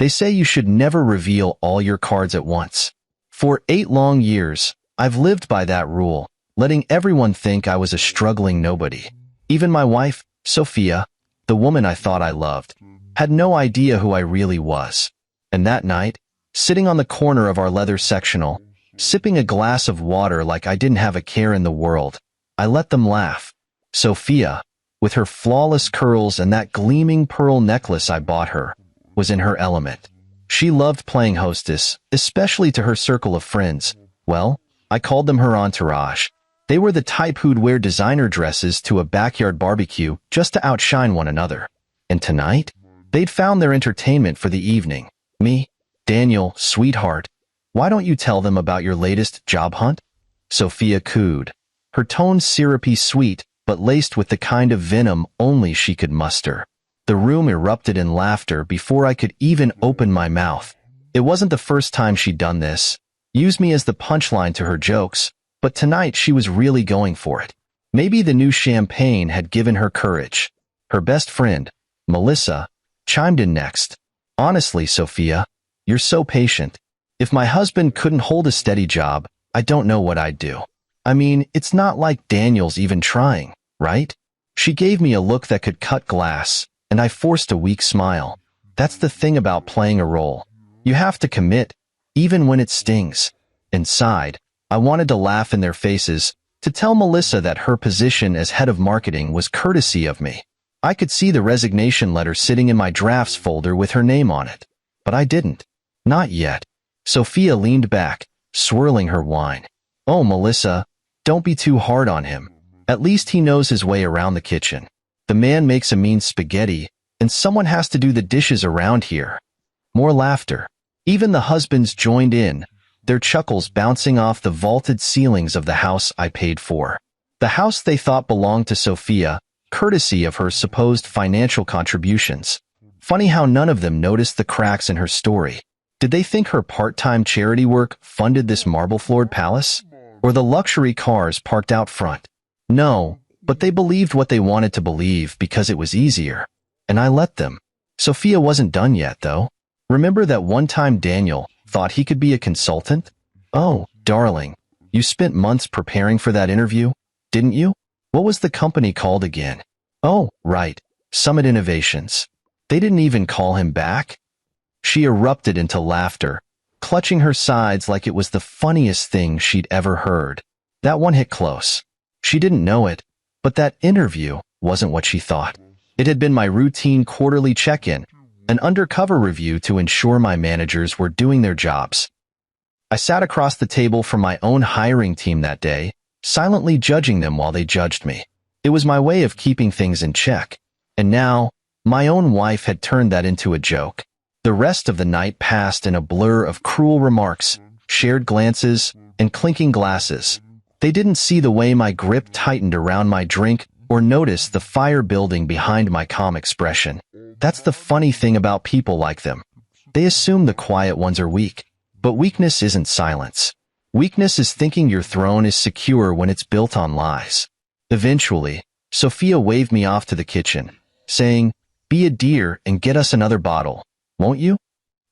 They say you should never reveal all your cards at once. For 8 long years, I've lived by that rule, letting everyone think I was a struggling nobody. Even my wife, Sophia, the woman I thought I loved, had no idea who I really was. And that night, sitting on the corner of our leather sectional, sipping a glass of water like I didn't have a care in the world, I let them laugh. Sophia, with her flawless curls and that gleaming pearl necklace I bought her, was in her element. She loved playing hostess, especially to her circle of friends. Well, I called them her entourage. They were the type who'd wear designer dresses to a backyard barbecue just to outshine one another. And tonight, they'd found their entertainment for the evening. Me, Daniel, sweetheart, why don't you tell them about your latest job hunt? Sophia cooed, her tone syrupy sweet, but laced with the kind of venom only she could muster. The room erupted in laughter before I could even open my mouth. It wasn't the first time she'd done this, used me as the punchline to her jokes, but tonight she was really going for it. Maybe the new champagne had given her courage. Her best friend, Melissa, chimed in next. Honestly, Sophia, you're so patient. If my husband couldn't hold a steady job, I don't know what I'd do. I mean, it's not like Daniel's even trying, right? She gave me a look that could cut glass, and I forced a weak smile. That's the thing about playing a role. You have to commit, even when it stings. Inside, I wanted to laugh in their faces, to tell Melissa that her position as head of marketing was courtesy of me. I could see the resignation letter sitting in my drafts folder with her name on it. But I didn't. Not yet. Sophia leaned back, swirling her wine. Oh, Melissa, don't be too hard on him. At least he knows his way around the kitchen. The man makes a mean spaghetti, and someone has to do the dishes around here. More laughter. Even the husbands joined in, their chuckles bouncing off the vaulted ceilings of the house I paid for. The house they thought belonged to Sophia, courtesy of her supposed financial contributions. Funny how none of them noticed the cracks in her story. Did they think her part-time charity work funded this marble-floored palace? Or the luxury cars parked out front? No, but they believed what they wanted to believe because it was easier. And I let them. Sophia wasn't done yet, though. Remember that one time Daniel thought he could be a consultant? Oh, darling, you spent months preparing for that interview, didn't you? What was the company called again? Oh, right, Summit Innovations. They didn't even call him back? She erupted into laughter, clutching her sides like it was the funniest thing she'd ever heard. That one hit close. She didn't know it, but that interview wasn't what she thought. It had been my routine quarterly check-in, an undercover review to ensure my managers were doing their jobs. I sat across the table from my own hiring team that day, silently judging them while they judged me. It was my way of keeping things in check. And now, my own wife had turned that into a joke. The rest of the night passed in a blur of cruel remarks, shared glances, and clinking glasses. They didn't see the way my grip tightened around my drink or notice the fire building behind my calm expression. That's the funny thing about people like them. They assume the quiet ones are weak. But weakness isn't silence. Weakness is thinking your throne is secure when it's built on lies. Eventually, Sophia waved me off to the kitchen, saying, "Be a dear and get us another bottle, won't you?"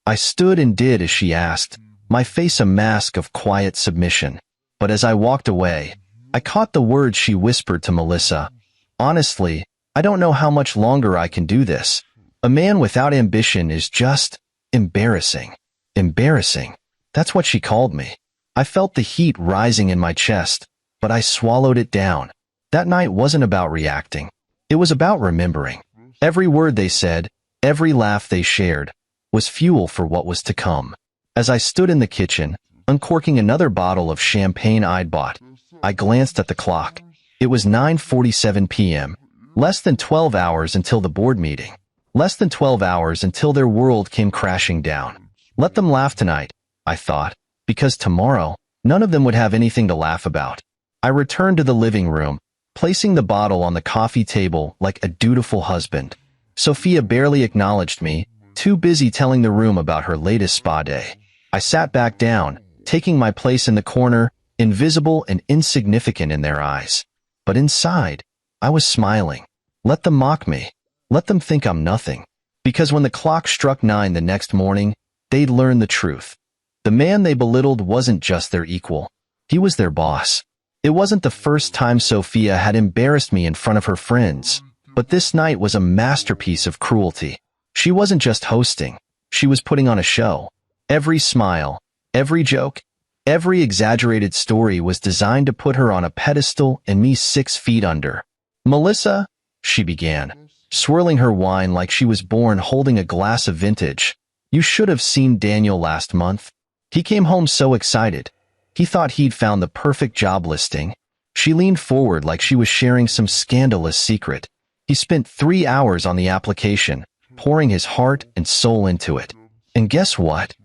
I stood and did as she asked, my face a mask of quiet submission. But as I walked away, I caught the words she whispered to Melissa. Honestly, I don't know how much longer I can do this. A man without ambition is just embarrassing. Embarrassing. That's what she called me. I felt the heat rising in my chest, but I swallowed it down. That night wasn't about reacting. It was about remembering. Every word they said, every laugh they shared, was fuel for what was to come. As I stood in the kitchen, uncorking another bottle of champagne I'd bought, I glanced at the clock. It was 9:47 p.m., less than 12 hours until the board meeting. Less than 12 hours until their world came crashing down. Let them laugh tonight, I thought, because tomorrow, none of them would have anything to laugh about. I returned to the living room, placing the bottle on the coffee table like a dutiful husband. Sophia barely acknowledged me, too busy telling the room about her latest spa day. I sat back down, taking my place in the corner, invisible and insignificant in their eyes. But inside, I was smiling. Let them mock me. Let them think I'm nothing. Because when the clock struck 9 the next morning, they'd learn the truth. The man they belittled wasn't just their equal. He was their boss. It wasn't the first time Sophia had embarrassed me in front of her friends, but this night was a masterpiece of cruelty. She wasn't just hosting. She was putting on a show. Every smile, every joke, every exaggerated story was designed to put her on a pedestal and me 6 feet under. "Melissa," she began, swirling her wine like she was born holding a glass of vintage. "You should have seen Daniel last month. He came home so excited. He thought he'd found the perfect job listing." She leaned forward like she was sharing some scandalous secret. "He spent 3 hours on the application, pouring his heart and soul into it. And guess what?"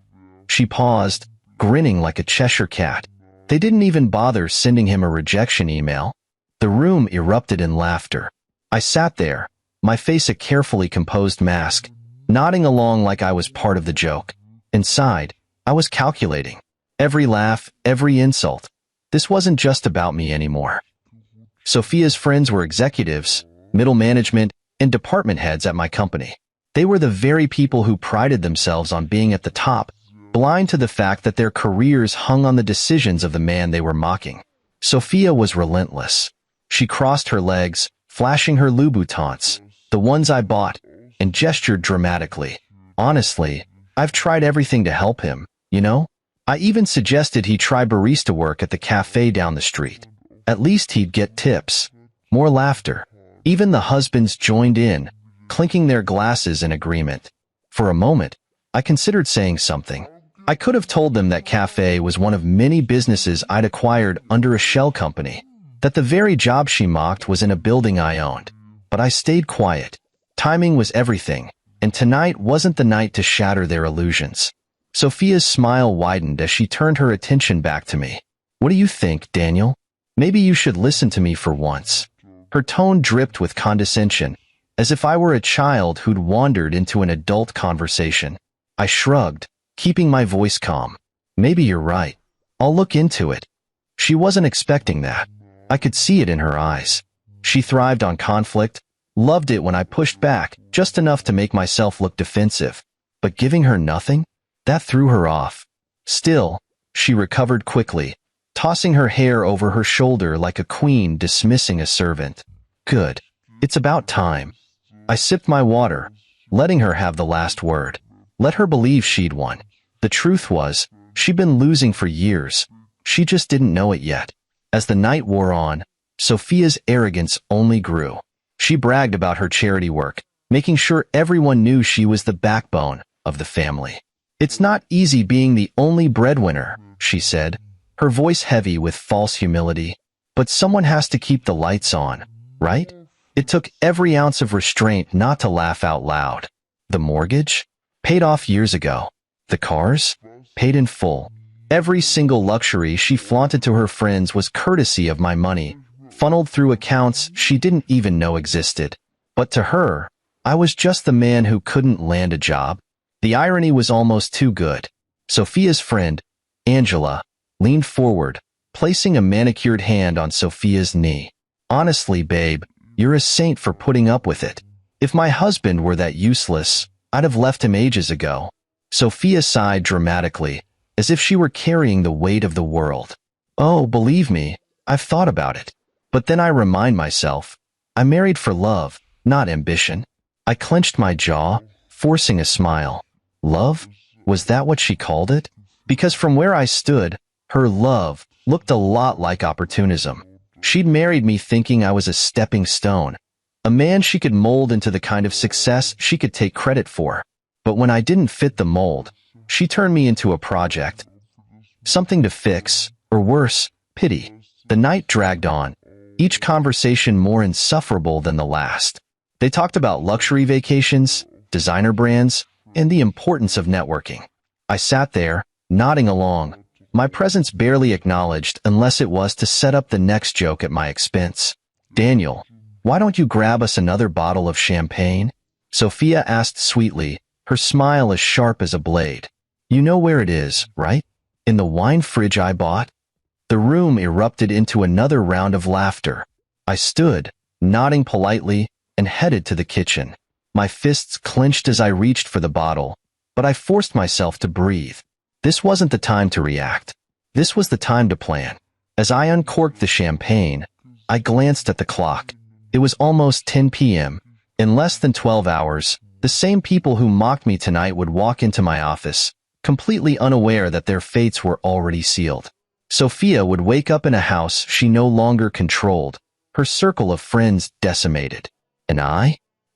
She paused, grinning like a Cheshire cat. "They didn't even bother sending him a rejection email." The room erupted in laughter. I sat there, my face a carefully composed mask, nodding along like I was part of the joke. Inside, I was calculating. Every laugh, every insult. This wasn't just about me anymore. Sophia's friends were executives, middle management, and department heads at my company. They were the very people who prided themselves on being at the top, blind to the fact that their careers hung on the decisions of the man they were mocking. Sophia was relentless. She crossed her legs, flashing her Louboutins, the ones I bought, and gestured dramatically. "Honestly, I've tried everything to help him, you know? I even suggested he try barista work at the cafe down the street. At least he'd get tips." More laughter. Even the husbands joined in, clinking their glasses in agreement. For a moment, I considered saying something. I could have told them that cafe was one of many businesses I'd acquired under a shell company, that the very job she mocked was in a building I owned. But I stayed quiet. Timing was everything, and tonight wasn't the night to shatter their illusions. Sophia's smile widened as she turned her attention back to me. "What do you think, Daniel? Maybe you should listen to me for once." Her tone dripped with condescension, as if I were a child who'd wandered into an adult conversation. I shrugged, keeping my voice calm. "Maybe you're right. I'll look into it." She wasn't expecting that. I could see it in her eyes. She thrived on conflict, loved it when I pushed back, just enough to make myself look defensive. But giving her nothing? That threw her off. Still, she recovered quickly, tossing her hair over her shoulder like a queen dismissing a servant. "Good. It's about time." I sipped my water, letting her have the last word. Let her believe she'd won. The truth was, she'd been losing for years. She just didn't know it yet. As the night wore on, Sophia's arrogance only grew. She bragged about her charity work, making sure everyone knew she was the backbone of the family. "It's not easy being the only breadwinner," she said, her voice heavy with false humility. "But someone has to keep the lights on, right?" It took every ounce of restraint not to laugh out loud. The mortgage? Paid off years ago. The cars? Paid in full. Every single luxury she flaunted to her friends was courtesy of my money, funneled through accounts she didn't even know existed. But to her, I was just the man who couldn't land a job. The irony was almost too good. Sophia's friend, Angela, leaned forward, placing a manicured hand on Sophia's knee. "Honestly, babe, you're a saint for putting up with it. If my husband were that useless, I'd have left him ages ago." Sophia sighed dramatically, as if she were carrying the weight of the world. "Oh, believe me, I've thought about it. But then I remind myself, I married for love, not ambition." I clenched my jaw, forcing a smile. Love? Was that what she called it? Because from where I stood, her love looked a lot like opportunism. She'd married me thinking I was a stepping stone, a man she could mold into the kind of success she could take credit for. But when I didn't fit the mold, she turned me into a project. Something to fix, or worse, pity. The night dragged on, each conversation more insufferable than the last. They talked about luxury vacations, designer brands, and the importance of networking. I sat there, nodding along, my presence barely acknowledged unless it was to set up the next joke at my expense. "Daniel, why don't you grab us another bottle of champagne?" Sophia asked sweetly, her smile as sharp as a blade. "You know where it is, right? In the wine fridge I bought?" The room erupted into another round of laughter. I stood, nodding politely, and headed to the kitchen. My fists clenched as I reached for the bottle, but I forced myself to breathe. This wasn't the time to react. This was the time to plan. As I uncorked the champagne, I glanced at the clock. It was almost 10 p.m. In less than 12 hours, the same people who mocked me tonight would walk into my office, completely unaware that their fates were already sealed. Sophia would wake up in a house she no longer controlled, her circle of friends decimated. And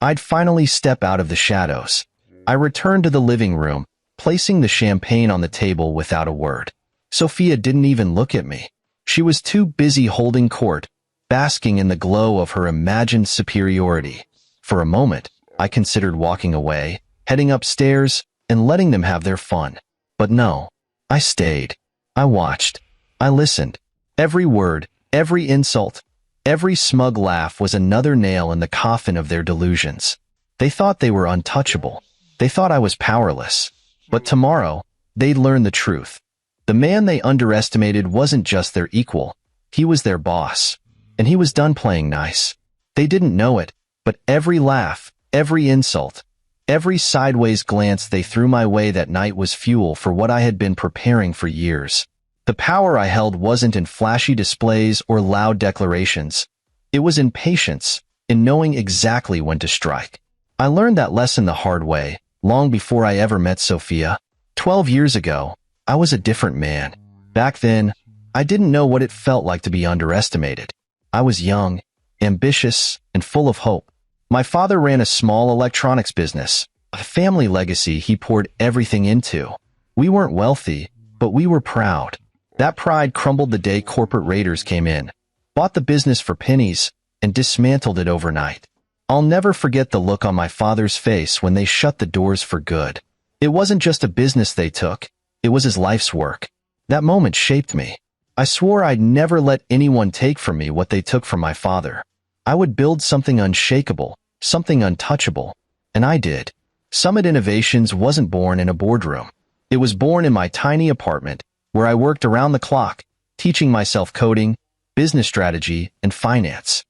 I'd finally step out of the shadows. I returned to the living room, placing the champagne on the table without a word. Sophia didn't even look at me. She was too busy holding court, basking in the glow of her imagined superiority. For a moment, I considered walking away, heading upstairs, and letting them have their fun. But no, I stayed. I watched. I listened. Every word, every insult, every smug laugh was another nail in the coffin of their delusions. They thought they were untouchable. They thought I was powerless. But tomorrow, they'd learn the truth. The man they underestimated wasn't just their equal. He was their boss. And he was done playing nice. They didn't know it, but every laugh, every insult, every sideways glance they threw my way that night was fuel for what I had been preparing for years. The power I held wasn't in flashy displays or loud declarations. It was in patience, in knowing exactly when to strike. I learned that lesson the hard way, long before I ever met Sophia. 12 years ago, I was a different man. Back then, I didn't know what it felt like to be underestimated. I was young, ambitious, and full of hope. My father ran a small electronics business, a family legacy he poured everything into. We weren't wealthy, but we were proud. That pride crumbled the day corporate raiders came in, bought the business for pennies, and dismantled it overnight. I'll never forget the look on my father's face when they shut the doors for good. It wasn't just a business they took, it was his life's work. That moment shaped me. I swore I'd never let anyone take from me what they took from my father. I would build something unshakable, something untouchable, and I did. Summit Innovations wasn't born in a boardroom. It was born in my tiny apartment, where I worked around the clock, teaching myself coding, business strategy, and finance.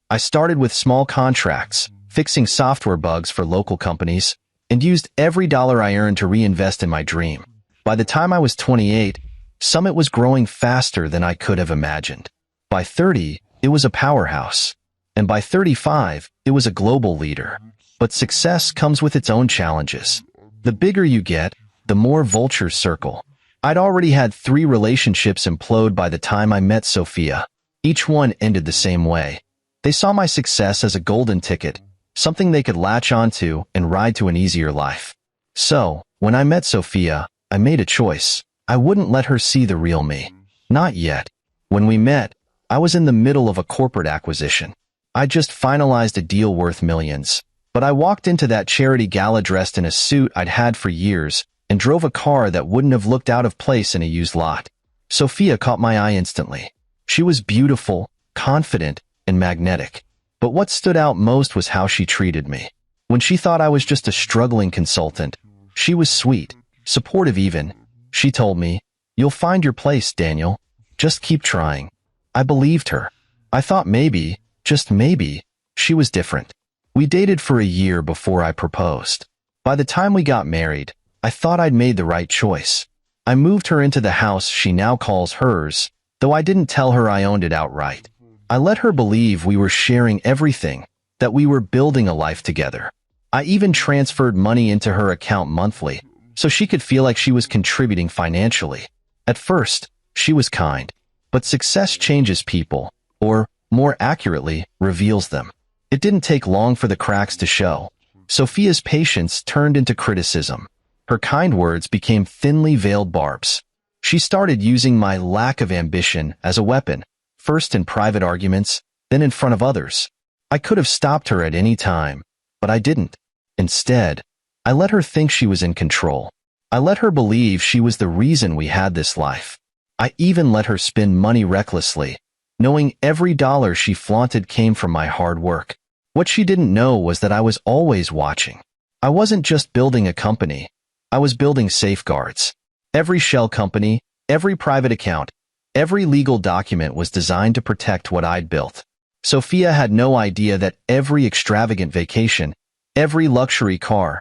I started with small contracts, fixing software bugs for local companies, and used every dollar I earned to reinvest in my dream. By the time I was 28, Summit was growing faster than I could have imagined. By 30, it was a powerhouse. And by 35, it was a global leader. But success comes with its own challenges. The bigger you get, the more vultures circle. I'd already had 3 relationships implode by the time I met Sophia. Each one ended the same way. They saw my success as a golden ticket, something they could latch onto and ride to an easier life. So, when I met Sophia, I made a choice. I wouldn't let her see the real me. Not yet. When we met, I was in the middle of a corporate acquisition. I just finalized a deal worth millions. But I walked into that charity gala dressed in a suit I'd had for years and drove a car that wouldn't have looked out of place in a used lot. Sophia caught my eye instantly. She was beautiful, confident, and magnetic. But what stood out most was how she treated me. When she thought I was just a struggling consultant, she was sweet, supportive even. She told me, "You'll find your place, Daniel. Just keep trying." I believed her. I thought maybe, just maybe, she was different. We dated for a year before I proposed. By the time we got married, I thought I'd made the right choice. I moved her into the house she now calls hers, though I didn't tell her I owned it outright. I let her believe we were sharing everything, that we were building a life together. I even transferred money into her account monthly, so she could feel like she was contributing financially. At first, she was kind, but success changes people, or, more accurately, reveals them. It didn't take long for the cracks to show. Sophia's patience turned into criticism. Her kind words became thinly veiled barbs. She started using my lack of ambition as a weapon, first in private arguments, then in front of others. I could have stopped her at any time, but I didn't. Instead, I let her think she was in control. I let her believe she was the reason we had this life. I even let her spend money recklessly, knowing every dollar she flaunted came from my hard work. What she didn't know was that I was always watching. I wasn't just building a company. I was building safeguards. Every shell company, every private account, every legal document was designed to protect what I'd built. Sophia had no idea that every extravagant vacation, Every luxury car,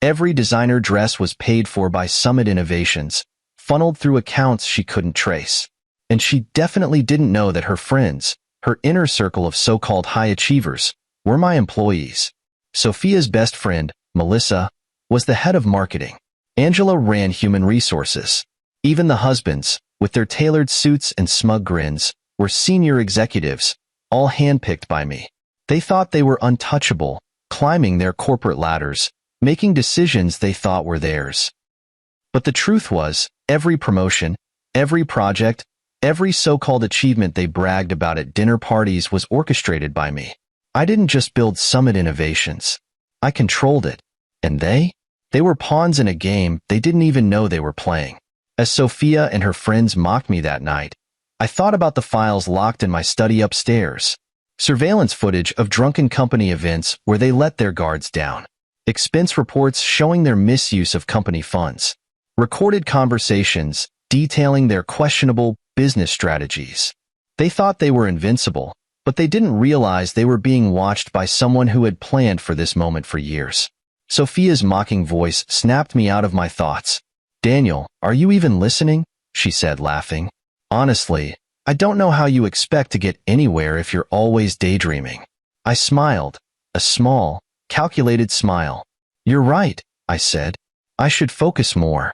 every designer dress was paid for by Summit Innovations, funneled through accounts she couldn't trace. And she definitely didn't know that her friends, her inner circle of so-called high achievers, were my employees. Sophia's best friend, Melissa, was the head of marketing. Angela ran human resources. Even the husbands, with their tailored suits and smug grins, were senior executives, all handpicked by me. They thought they were untouchable, climbing their corporate ladders, making decisions they thought were theirs. But the truth was, every promotion, every project, every so-called achievement they bragged about at dinner parties was orchestrated by me. I didn't just build Summit Innovations. I controlled it. And they were pawns in a game they didn't even know they were playing. As Sophia and her friends mocked me that night, I thought about the files locked in my study upstairs. Surveillance footage of drunken company events where they let their guards down. Expense reports showing their misuse of company funds. Recorded conversations detailing their questionable business strategies. They thought they were invincible, but they didn't realize they were being watched by someone who had planned for this moment for years. Sophia's mocking voice snapped me out of my thoughts. "Daniel, are you even listening?" she said, laughing. "Honestly, I don't know how you expect to get anywhere if you're always daydreaming." I smiled, a small, calculated smile. "You're right," I said. "I should focus more."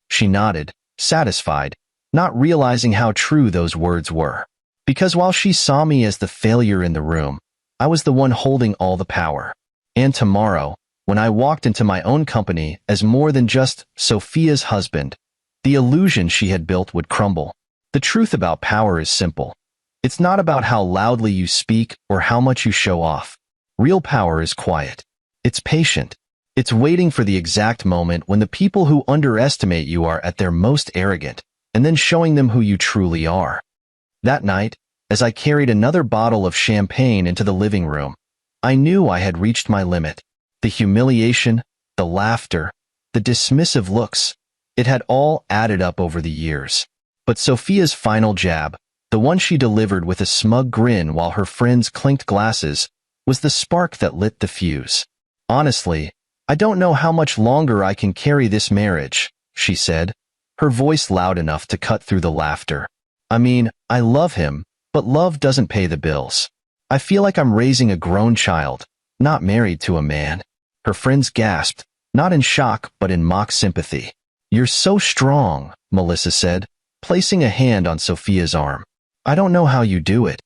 She nodded, satisfied, not realizing how true those words were. Because while she saw me as the failure in the room, I was the one holding all the power. And tomorrow, when I walked into my own company as more than just Sophia's husband, the illusion she had built would crumble. The truth about power is simple. It's not about how loudly you speak or how much you show off. Real power is quiet. It's patient. It's waiting for the exact moment when the people who underestimate you are at their most arrogant, and then showing them who you truly are. That night, as I carried another bottle of champagne into the living room, I knew I had reached my limit. The humiliation, the laughter, the dismissive looks, it had all added up over the years. But Sophia's final jab, the one she delivered with a smug grin while her friends clinked glasses, was the spark that lit the fuse. "Honestly, I don't know how much longer I can carry this marriage," she said, her voice loud enough to cut through the laughter. "I mean, I love him, but love doesn't pay the bills. I feel like I'm raising a grown child, not married to a man." Her friends gasped, not in shock but in mock sympathy. "You're so strong," Melissa said, placing a hand on Sophia's arm. "I don't know how you do it."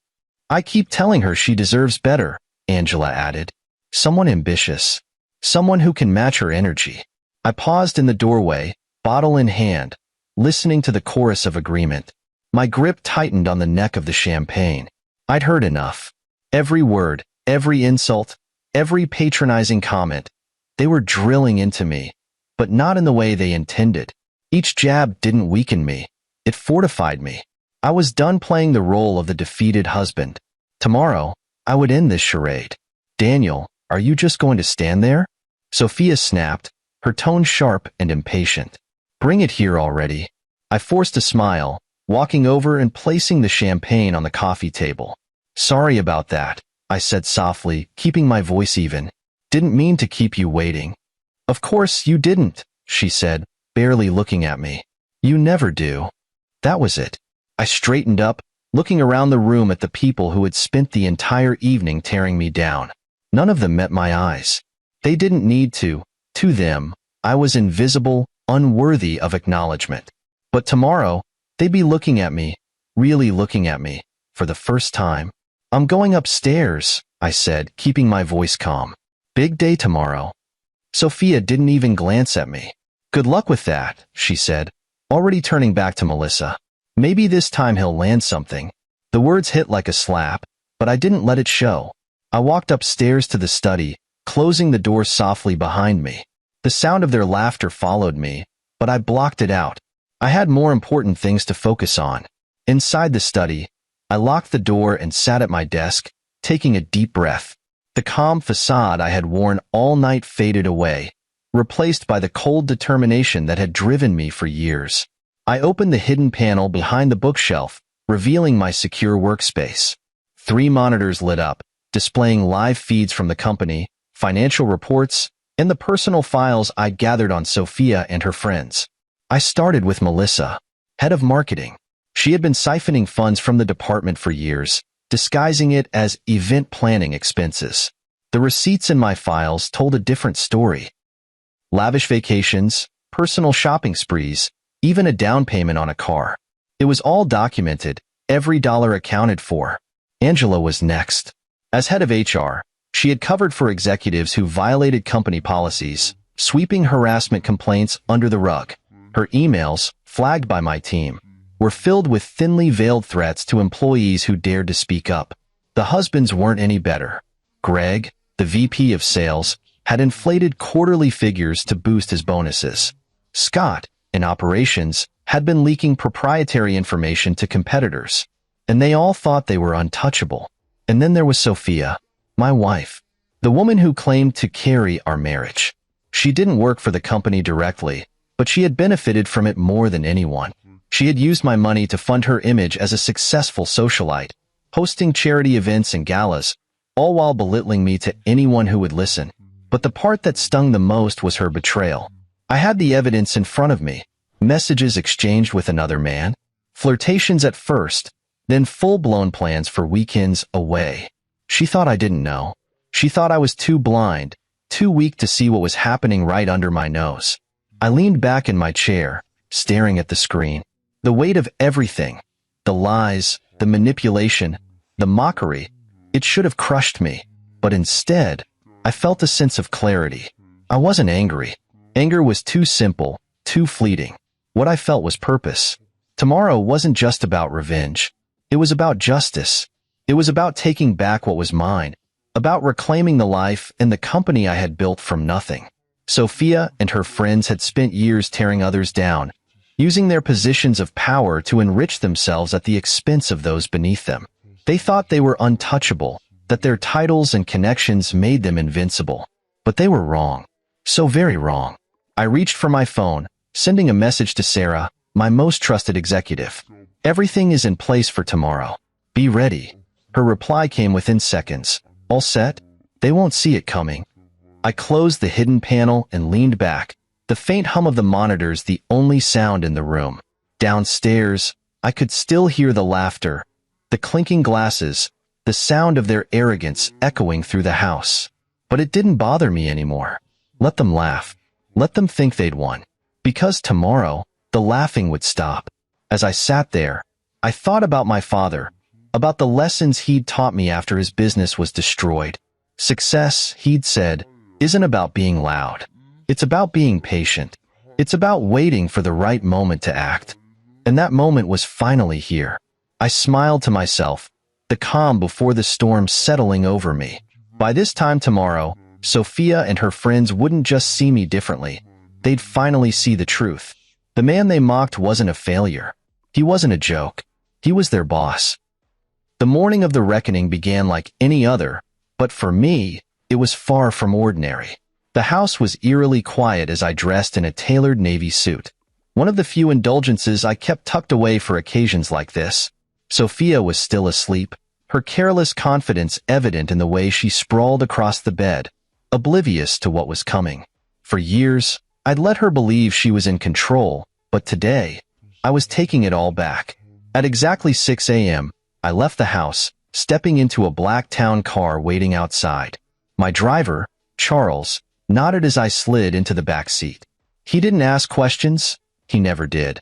"I keep telling her she deserves better," Angela added. "Someone ambitious. Someone who can match her energy." I paused in the doorway, bottle in hand, listening to the chorus of agreement. My grip tightened on the neck of the champagne. I'd heard enough. Every word, every insult, every patronizing comment, they were drilling into me, but not in the way they intended. Each jab didn't weaken me. It fortified me. I was done playing the role of the defeated husband. Tomorrow, I would end this charade. "Daniel, are you just going to stand there?" Sophia snapped, her tone sharp and impatient. "Bring it here already." I forced a smile, walking over and placing the champagne on the coffee table. "Sorry about that," I said softly, keeping my voice even. "Didn't mean to keep you waiting." "Of course you didn't," she said, barely looking at me. "You never do." That was it. I straightened up, looking around the room at the people who had spent the entire evening tearing me down. None of them met my eyes. They didn't need to. To them, I was invisible, unworthy of acknowledgement. But tomorrow, they'd be looking at me, really looking at me, for the first time. "I'm going upstairs," I said, keeping my voice calm. "Big day tomorrow." Sophia didn't even glance at me. "Good luck with that," she said, already turning back to Melissa. "Maybe this time he'll land something." The words hit like a slap, but I didn't let it show. I walked upstairs to the study, closing the door softly behind me. The sound of their laughter followed me, but I blocked it out. I had more important things to focus on. Inside the study, I locked the door and sat at my desk, taking a deep breath. The calm facade I had worn all night faded away, replaced by the cold determination that had driven me for years. I opened the hidden panel behind the bookshelf, revealing my secure workspace. 3 monitors lit up, displaying live feeds from the company, financial reports, and the personal files I'd gathered on Sophia and her friends. I started with Melissa, head of marketing. She had been siphoning funds from the department for years, disguising it as event planning expenses. The receipts in my files told a different story. Lavish vacations, personal shopping sprees, even a down payment on a car. It was all documented, every dollar accounted for. Angela was next. As head of HR, she had covered for executives who violated company policies, sweeping harassment complaints under the rug. Her emails, flagged by my team, were filled with thinly veiled threats to employees who dared to speak up. The husbands weren't any better. Greg, the VP of sales, had inflated quarterly figures to boost his bonuses. Scott, in operations, had been leaking proprietary information to competitors, and they all thought they were untouchable. And then there was Sophia, my wife, the woman who claimed to carry our marriage. She didn't work for the company directly, but she had benefited from it more than anyone. She had used my money to fund her image as a successful socialite, hosting charity events and galas, all while belittling me to anyone who would listen. But the part that stung the most was her betrayal. I had the evidence in front of me. Messages exchanged with another man, flirtations at first, then full-blown plans for weekends away. She thought I didn't know. She thought I was too blind, too weak to see what was happening right under my nose. I leaned back in my chair, staring at the screen. The weight of everything, the lies, the manipulation, the mockery, it should have crushed me. But instead, I felt a sense of clarity. I wasn't angry. Anger was too simple, too fleeting. What I felt was purpose. Tomorrow wasn't just about revenge. It was about justice. It was about taking back what was mine, about reclaiming the life and the company I had built from nothing. Sophia and her friends had spent years tearing others down, using their positions of power to enrich themselves at the expense of those beneath them. They thought they were untouchable, that their titles and connections made them invincible. But they were wrong. So very wrong. I reached for my phone, sending a message to Sarah, my most trusted executive. Everything is in place for tomorrow. Be ready. Her reply came within seconds. All set? They won't see it coming. I closed the hidden panel and leaned back, the faint hum of the monitors the only sound in the room. Downstairs, I could still hear the laughter, the clinking glasses, the sound of their arrogance echoing through the house. But it didn't bother me anymore. Let them laugh. Let them think they'd won. Because tomorrow, the laughing would stop. As I sat there, I thought about my father, about the lessons he'd taught me after his business was destroyed. Success, he'd said, isn't about being loud. It's about being patient. It's about waiting for the right moment to act. And that moment was finally here. I smiled to myself, the calm before the storm settling over me. By this time tomorrow, Sophia and her friends wouldn't just see me differently. They'd finally see the truth. The man they mocked wasn't a failure. He wasn't a joke. He was their boss. The morning of the reckoning began like any other, but for me, it was far from ordinary. The house was eerily quiet as I dressed in a tailored navy suit, one of the few indulgences I kept tucked away for occasions like this. Sophia was still asleep, her careless confidence evident in the way she sprawled across the bed, oblivious to what was coming. For years, I'd let her believe she was in control, but today, I was taking it all back. At exactly 6 a.m., I left the house, stepping into a black town car waiting outside. My driver, Charles, nodded as I slid into the back seat. He didn't ask questions. He never did.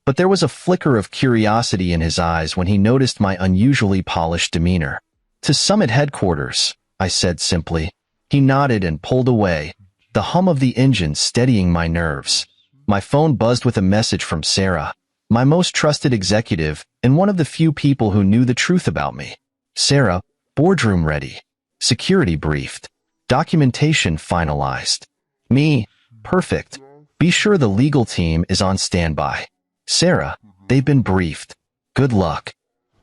But there was a flicker of curiosity in his eyes when he noticed my unusually polished demeanor. "To Summit Headquarters," I said simply. He nodded and pulled away, the hum of the engine steadying my nerves. My phone buzzed with a message from Sarah, my most trusted executive and one of the few people who knew the truth about me. "Sarah, boardroom ready. Security briefed. Documentation finalized." Me, "Perfect. Be sure the legal team is on standby." "Sarah, they've been briefed. Good luck."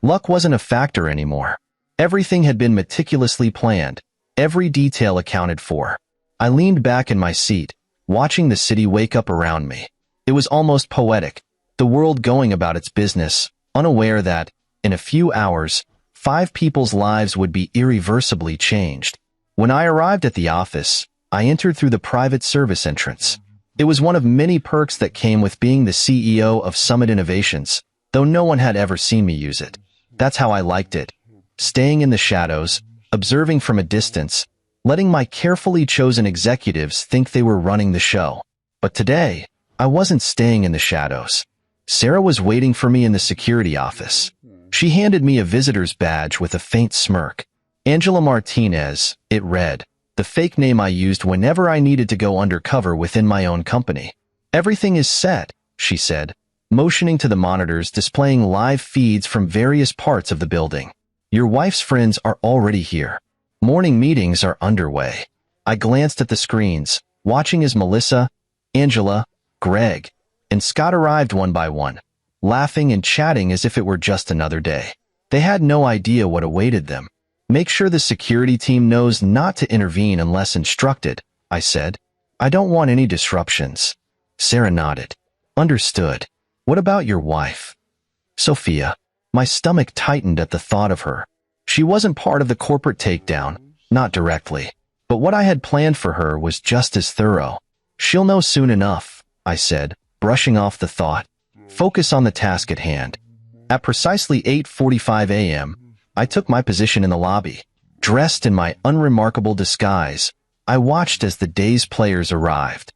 Luck wasn't a factor anymore. Everything had been meticulously planned, every detail accounted for. I leaned back in my seat, watching the city wake up around me. It was almost poetic, the world going about its business, unaware that, in a few hours, 5 people's lives would be irreversibly changed. When I arrived at the office, I entered through the private service entrance. It was one of many perks that came with being the CEO of Summit Innovations, though no one had ever seen me use it. That's how I liked it. Staying in the shadows, observing from a distance, letting my carefully chosen executives think they were running the show. But today, I wasn't staying in the shadows. Sarah was waiting for me in the security office. She handed me a visitor's badge with a faint smirk. Angela Martinez, it read, the fake name I used whenever I needed to go undercover within my own company. Everything is set, she said, motioning to the monitors displaying live feeds from various parts of the building. Your wife's friends are already here. Morning meetings are underway. I glanced at the screens, watching as Melissa, Angela, Greg, and Scott arrived one by one, laughing and chatting as if it were just another day. They had no idea what awaited them. Make sure the security team knows not to intervene unless instructed, I said. I don't want any disruptions. Sarah nodded. Understood. What about your wife? Sophia. My stomach tightened at the thought of her. She wasn't part of the corporate takedown, not directly. But what I had planned for her was just as thorough. She'll know soon enough, I said, brushing off the thought. Focus on the task at hand. At precisely 8:45 a.m., I took my position in the lobby. Dressed in my unremarkable disguise, I watched as the day's players arrived.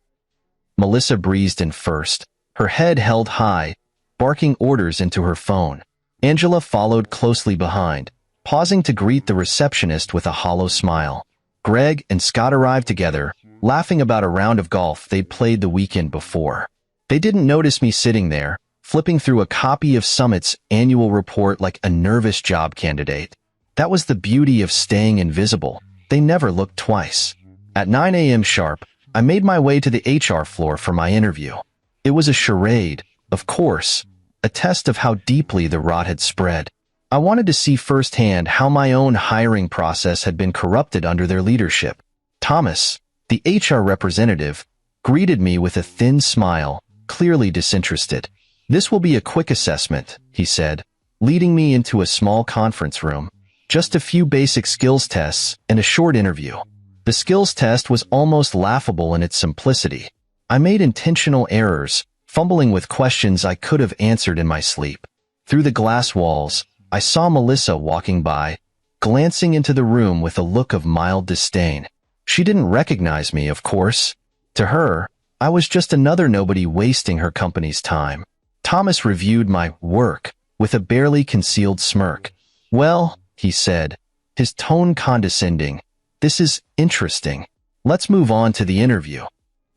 Melissa breezed in first, her head held high, barking orders into her phone. Angela followed closely behind, pausing to greet the receptionist with a hollow smile. Greg and Scott arrived together, laughing about a round of golf they'd played the weekend before. They didn't notice me sitting there, flipping through a copy of Summit's annual report like a nervous job candidate. That was the beauty of staying invisible. They never looked twice. At 9 a.m. sharp, I made my way to the HR floor for my interview. It was a charade, of course, a test of how deeply the rot had spread. I wanted to see firsthand how my own hiring process had been corrupted under their leadership. Thomas, the HR representative, greeted me with a thin smile, clearly disinterested. This will be a quick assessment, he said, leading me into a small conference room. Just a few basic skills tests and a short interview. The skills test was almost laughable in its simplicity. I made intentional errors, fumbling with questions I could have answered in my sleep. Through the glass walls, I saw Melissa walking by, glancing into the room with a look of mild disdain. She didn't recognize me, of course. To her, I was just another nobody wasting her company's time. Thomas reviewed my work with a barely concealed smirk. Well, he said, his tone condescending, this is interesting. Let's move on to the interview.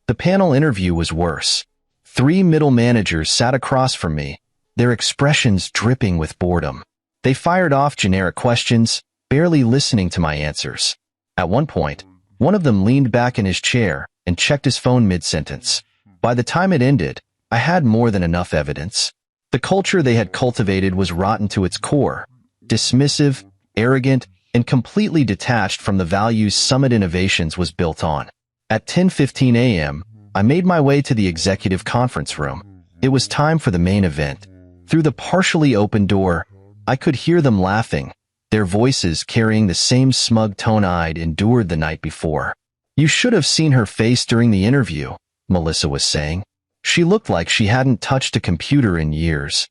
The panel interview was worse. 3 middle managers sat across from me, their expressions dripping with boredom. They fired off generic questions, barely listening to my answers. At one point, one of them leaned back in his chair and checked his phone mid-sentence. By the time it ended, I had more than enough evidence. The culture they had cultivated was rotten to its core, dismissive, arrogant, and completely detached from the values Summit Innovations was built on. At 10:15 a.m., I made my way to the executive conference room. It was time for the main event. Through the partially open door, I could hear them laughing, their voices carrying the same smug tone I'd endured the night before. You should have seen her face during the interview, Melissa was saying. She looked like she hadn't touched a computer in years.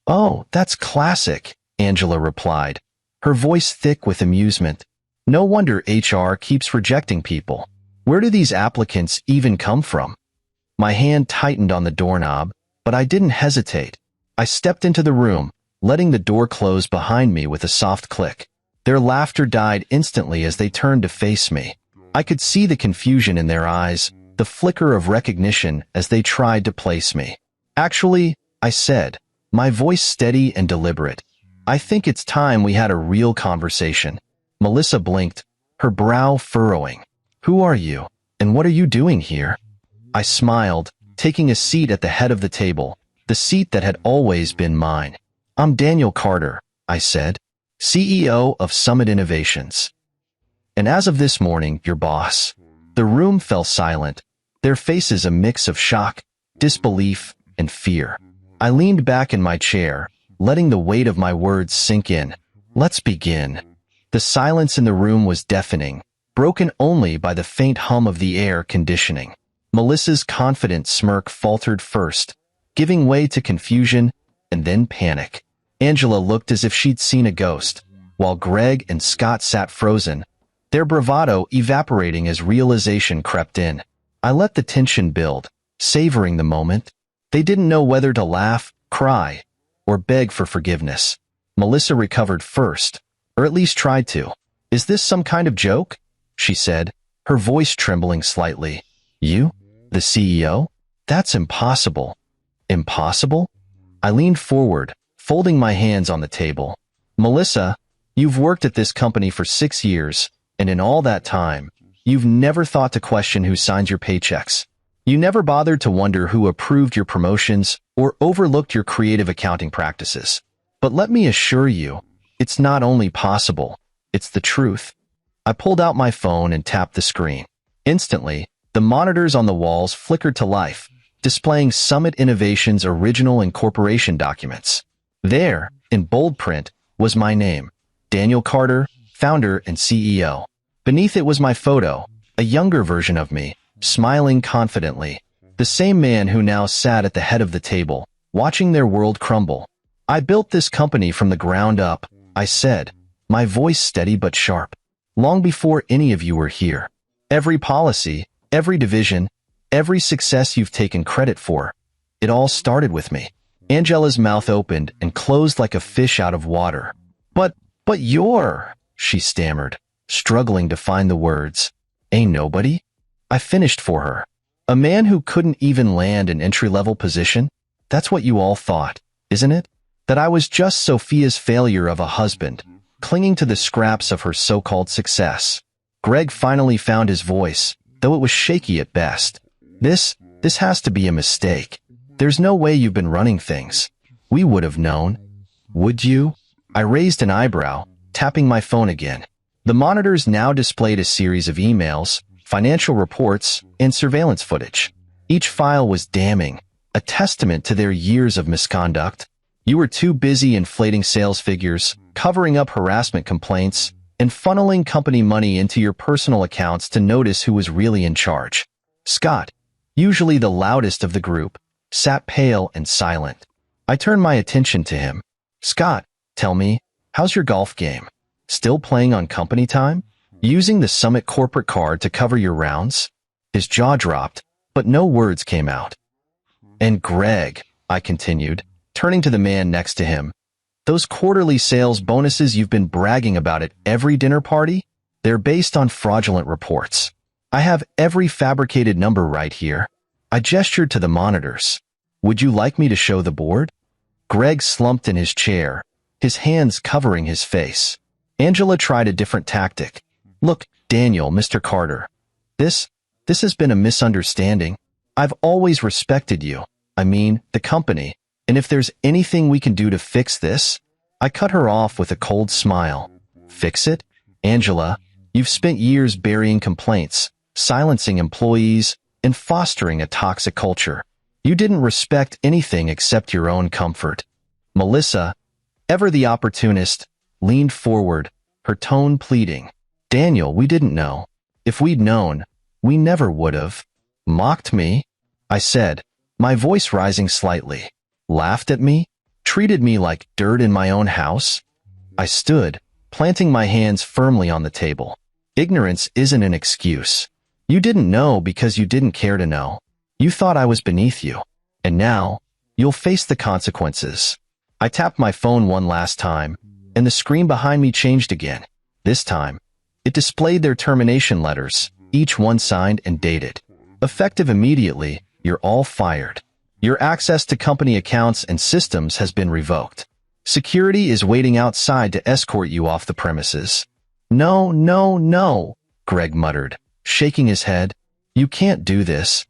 Oh, that's classic, Angela replied, her voice thick with amusement. No wonder HR keeps rejecting people. Where do these applicants even come from? My hand tightened on the doorknob, but I didn't hesitate. I stepped into the room, letting the door close behind me with a soft click. Their laughter died instantly as they turned to face me. I could see the confusion in their eyes, the flicker of recognition as they tried to place me. Actually, I said, my voice steady and deliberate. I think it's time we had a real conversation. Melissa blinked, her brow furrowing. Who are you, and what are you doing here? I smiled, taking a seat at the head of the table, the seat that had always been mine. I'm Daniel Carter, I said, CEO of Summit Innovations. And as of this morning, your boss. The room fell silent, their faces a mix of shock, disbelief, and fear. I leaned back in my chair, letting the weight of my words sink in. Let's begin. The silence in the room was deafening, broken only by the faint hum of the air conditioning. Melissa's confident smirk faltered first, giving way to confusion and then panic. Angela looked as if she'd seen a ghost, while Greg and Scott sat frozen, their bravado evaporating as realization crept in. I let the tension build, savoring the moment. They didn't know whether to laugh, cry, or beg for forgiveness. Melissa recovered first, or at least tried to. "Is this some kind of joke?" she said, her voice trembling slightly. "You? The CEO? That's impossible." "Impossible?" I leaned forward, folding my hands on the table. "Melissa, you've worked at this company for 6 years, and in all that time, you've never thought to question who signs your paychecks. You never bothered to wonder who approved your promotions or overlooked your creative accounting practices. But let me assure you, it's not only possible, it's the truth." I pulled out my phone and tapped the screen. Instantly, the monitors on the walls flickered to life, displaying Summit Innovations' original incorporation documents. There, in bold print, was my name, Daniel Carter, founder and CEO. Beneath it was my photo, a younger version of me, smiling confidently, the same man who now sat at the head of the table, watching their world crumble. "I built this company from the ground up," I said, my voice steady but sharp. "Long before any of you were here. Every policy, every division, every success you've taken credit for, it all started with me." Angela's mouth opened and closed like a fish out of water. But you're," she stammered, struggling to find the words. "Ain't nobody?" I finished for her. "A man who couldn't even land an entry-level position? That's what you all thought, isn't it? That I was just Sophia's failure of a husband, clinging to the scraps of her so-called success." Greg finally found his voice, though it was shaky at best. This has to be a mistake. There's no way you've been running things. We would have known." "Would you?" I raised an eyebrow, tapping my phone again. The monitors now displayed a series of emails, financial reports, and surveillance footage. Each file was damning, a testament to their years of misconduct. "You were too busy inflating sales figures, covering up harassment complaints, and funneling company money into your personal accounts to notice who was really in charge." Scott, usually the loudest of the group, sat pale and silent. I turned my attention to him. "Scott, tell me, how's your golf game? Still playing on company time? Using the Summit corporate card to cover your rounds?" His jaw dropped, but no words came out. "And Greg," I continued, turning to the man next to him, "those quarterly sales bonuses you've been bragging about at every dinner party? They're based on fraudulent reports. I have every fabricated number right here." I gestured to the monitors. "Would you like me to show the board?" Greg slumped in his chair, his hands covering his face. Angela tried a different tactic. "Look, Daniel, Mr. Carter, this has been a misunderstanding. I've always respected you, I mean, the company, and if there's anything we can do to fix this..." I cut her off with a cold smile. "Fix it? Angela, you've spent years burying complaints, silencing employees, and fostering a toxic culture. You didn't respect anything except your own comfort." Melissa, ever the opportunist, leaned forward, her tone pleading. "Daniel, we didn't know. If we'd known, we never would have." "Mocked me?" I said, my voice rising slightly. "Laughed at me? Treated me like dirt in my own house?" I stood, planting my hands firmly on the table. "Ignorance isn't an excuse. You didn't know because you didn't care to know. You thought I was beneath you. And now, you'll face the consequences." I tapped my phone one last time, and the screen behind me changed again. This time, it displayed their termination letters, each one signed and dated. "Effective immediately, you're all fired. Your access to company accounts and systems has been revoked. Security is waiting outside to escort you off the premises." "No, no, no," Greg muttered, shaking his head. "You can't do this."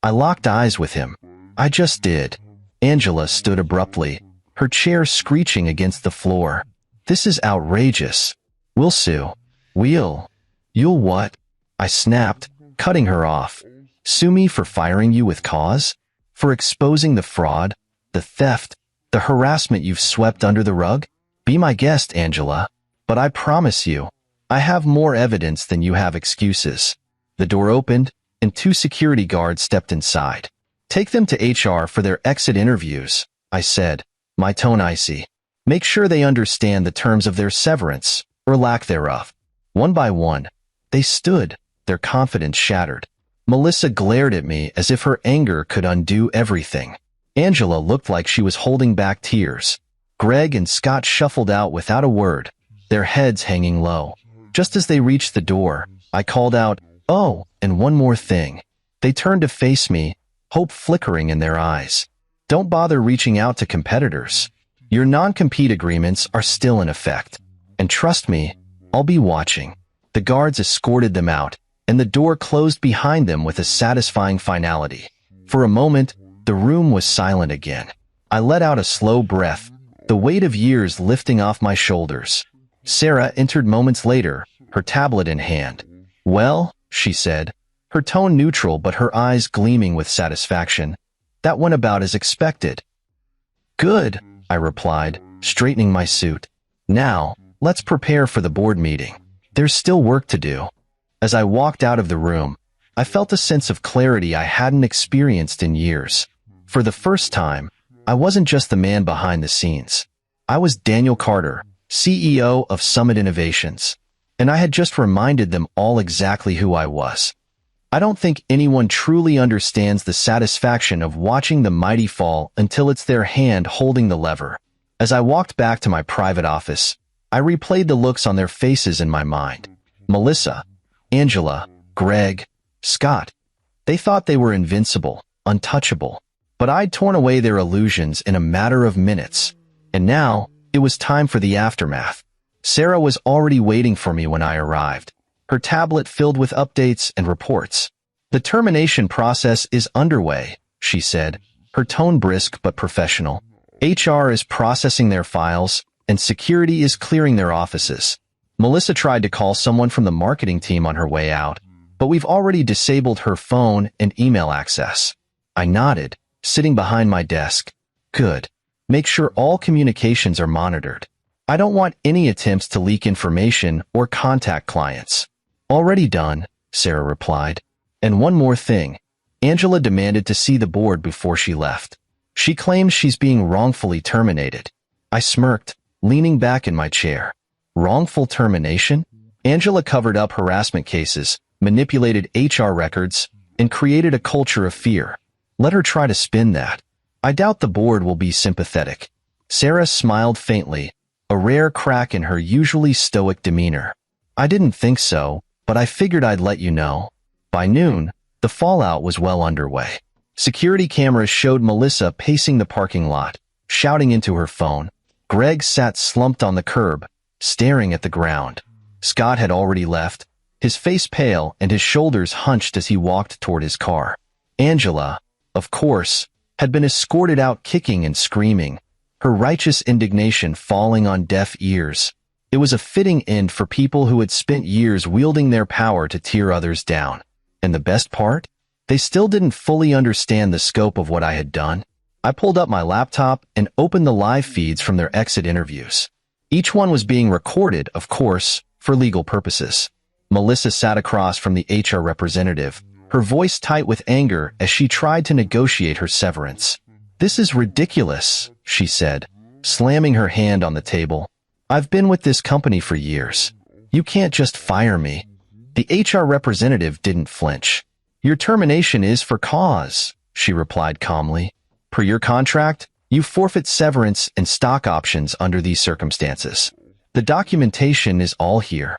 I locked eyes with him. "I just did." Angela stood abruptly, her chair screeching against the floor. "This is outrageous. We'll sue." You'll what?" I snapped, cutting her off. "Sue me for firing you with cause? For exposing the fraud, the theft, the harassment you've swept under the rug? Be my guest, Angela. But I promise you, I have more evidence than you have excuses. The door opened, and 2 security guards stepped inside. Take them to HR for their exit interviews, I said, my tone icy. Make sure they understand the terms of their severance, or lack thereof. One by one, they stood, their confidence shattered. Melissa glared at me as if her anger could undo everything. Angela looked like she was holding back tears. Greg and Scott shuffled out without a word, their heads hanging low. Just as they reached the door, I called out, "Oh, and one more thing." They turned to face me, hope flickering in their eyes. Don't bother reaching out to competitors. Your non-compete agreements are still in effect. And trust me, I'll be watching. The guards escorted them out, and the door closed behind them with a satisfying finality. For a moment, the room was silent again. I let out a slow breath, the weight of years lifting off my shoulders. Sarah entered moments later, her tablet in hand. "Well," she said, her tone neutral but her eyes gleaming with satisfaction. "That went about as expected." "Good," I replied, straightening my suit. "Now, let's prepare for the board meeting. There's still work to do." As I walked out of the room, I felt a sense of clarity I hadn't experienced in years. For the first time, I wasn't just the man behind the scenes. I was Daniel Carter, CEO of Summit Innovations, and I had just reminded them all exactly who I was. I don't think anyone truly understands the satisfaction of watching the mighty fall until it's their hand holding the lever. As I walked back to my private office, I replayed the looks on their faces in my mind. Melissa, Angela, Greg, Scott. They thought they were invincible, untouchable, but I'd torn away their illusions in a matter of minutes. And now, it was time for the aftermath. Sarah was already waiting for me when I arrived, her tablet filled with updates and reports. "The termination process is underway," she said, her tone brisk but professional. "HR is processing their files, and security is clearing their offices." Melissa tried to call someone from the marketing team on her way out, but we've already disabled her phone and email access. I nodded, sitting behind my desk. "Good. Make sure all communications are monitored. I don't want any attempts to leak information or contact clients." "Already done," Sarah replied. "And one more thing. Angela demanded to see the board before she left. She claims she's being wrongfully terminated." I smirked, leaning back in my chair. Wrongful termination? Angela covered up harassment cases, manipulated HR records, and created a culture of fear. Let her try to spin that. I doubt the board will be sympathetic. Sarah smiled faintly, a rare crack in her usually stoic demeanor. "I didn't think so, but I figured I'd let you know." By noon, the fallout was well underway. Security cameras showed Melissa pacing the parking lot, shouting into her phone. Greg sat slumped on the curb, staring at the ground. Scott had already left, his face pale and his shoulders hunched as he walked toward his car. Angela, of course, had been escorted out kicking and screaming, her righteous indignation falling on deaf ears. It was a fitting end for people who had spent years wielding their power to tear others down. And the best part? They still didn't fully understand the scope of what I had done. I pulled up my laptop and opened the live feeds from their exit interviews. Each one was being recorded, of course, for legal purposes. Melissa sat across from the HR representative, her voice tight with anger as she tried to negotiate her severance. "This is ridiculous," she said, slamming her hand on the table. "I've been with this company for years. You can't just fire me." The HR representative didn't flinch. "Your termination is for cause," she replied calmly. "Per your contract, you forfeit severance and stock options under these circumstances. The documentation is all here."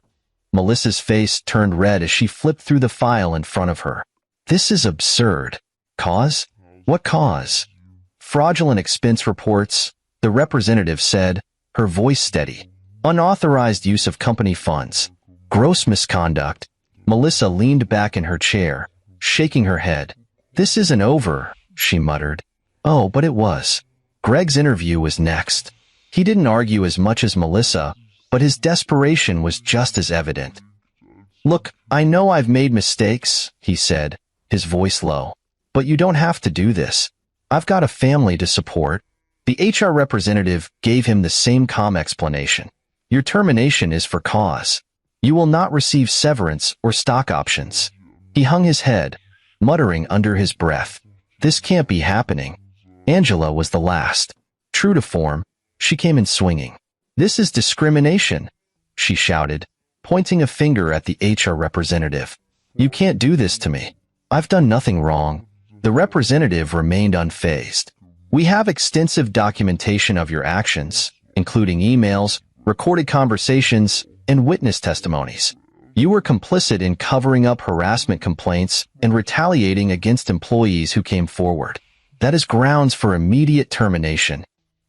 Melissa's face turned red as she flipped through the file in front of her. "This is absurd." "Cause? What cause?" "Fraudulent expense reports," the representative said, her voice steady. "Unauthorized use of company funds. Gross misconduct." Melissa leaned back in her chair, shaking her head. "This isn't over," she muttered. Oh, but it was. Greg's interview was next. He didn't argue as much as Melissa, but his desperation was just as evident. "Look, I know I've made mistakes," he said, his voice low. "But you don't have to do this. I've got a family to support." The HR representative gave him the same calm explanation. "Your termination is for cause." You will not receive severance or stock options. He hung his head, muttering under his breath, "This can't be happening." Angela was the last. True to form, she came in swinging. "This is discrimination," she shouted, pointing a finger at the HR representative. "You can't do this to me. I've done nothing wrong." The representative remained unfazed. "We have extensive documentation of your actions, including emails, recorded conversations, and witness testimonies. You were complicit in covering up harassment complaints and retaliating against employees who came forward. That is grounds for immediate termination."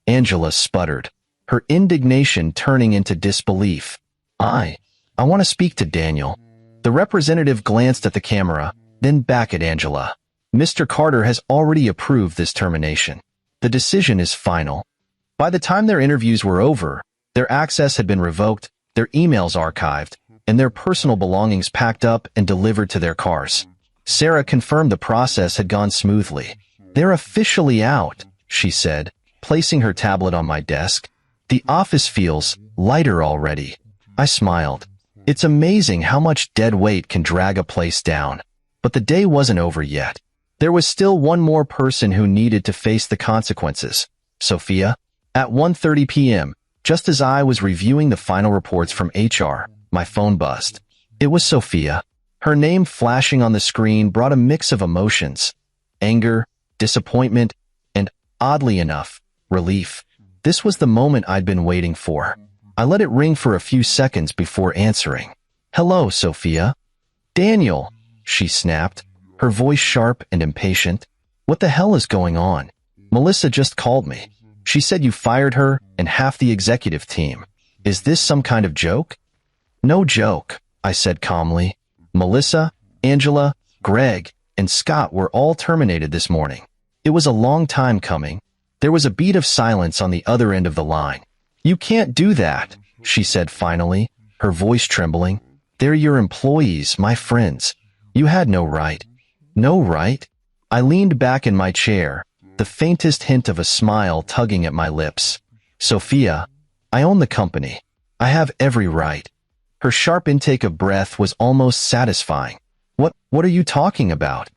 Angela sputtered, her indignation turning into disbelief. I want to speak to Daniel." The representative glanced at the camera, then back at Angela. "Mr. Carter has already approved this termination. The decision is final." By the time their interviews were over, their access had been revoked, their emails archived, and their personal belongings packed up and delivered to their cars. Sarah confirmed the process had gone smoothly. "They're officially out," she said, placing her tablet on my desk. "The office feels lighter already." I smiled. It's amazing how much dead weight can drag a place down. But the day wasn't over yet. There was still one more person who needed to face the consequences. Sophia. At 1:30 p.m., just as I was reviewing the final reports from HR, my phone buzzed. It was Sophia. Her name flashing on the screen brought a mix of emotions: anger, disappointment, and, oddly enough, relief. This was the moment I'd been waiting for. I let it ring for a few seconds before answering. "Hello, Sophia." "Daniel," she snapped, her voice sharp and impatient. "What the hell is going on? Melissa just called me. She said you fired her and half the executive team. Is this some kind of joke?" "No joke," I said calmly. "Melissa, Angela, Greg, and Scott were all terminated this morning. It was a long time coming." There was a beat of silence on the other end of the line. "You can't do that," she said finally, her voice trembling. "They're your employees, my friends. You had no right." "No right?" I leaned back in my chair, the faintest hint of a smile tugging at my lips. "Sophia, I own the company. I have every right." Her sharp intake of breath was almost satisfying. What are you talking about?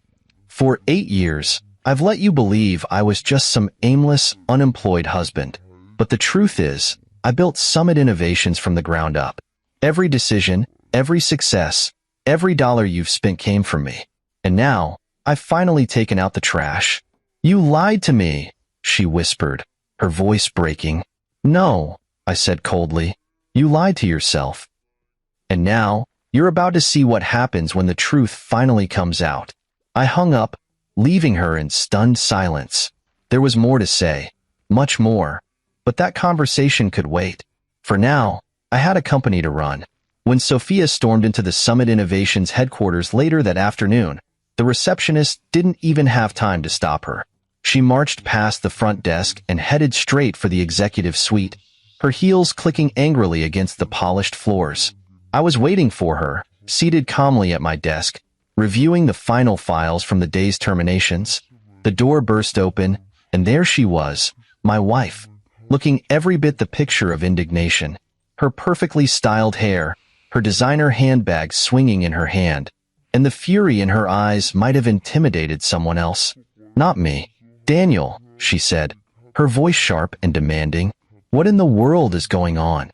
"For 8 years, I've let you believe I was just some aimless, unemployed husband. But the truth is, I built Summit Innovations from the ground up. Every decision, every success, every dollar you've spent came from me. And now, I've finally taken out the trash." "You lied to me," she whispered, her voice breaking. "No," I said coldly. "You lied to yourself. And now, you're about to see what happens when the truth finally comes out." I hung up, leaving her in stunned silence. There was more to say, much more, but that conversation could wait. For now, I had a company to run. When Sophia stormed into the Summit Innovations headquarters later that afternoon, the receptionist didn't even have time to stop her. She marched past the front desk and headed straight for the executive suite, her heels clicking angrily against the polished floors. I was waiting for her, seated calmly at my desk, reviewing the final files from the day's terminations. The door burst open, and there she was, my wife, looking every bit the picture of indignation. Her perfectly styled hair, her designer handbag swinging in her hand, and the fury in her eyes might have intimidated someone else. "Not me." "Daniel," she said, her voice sharp and demanding. "What in the world is going on?"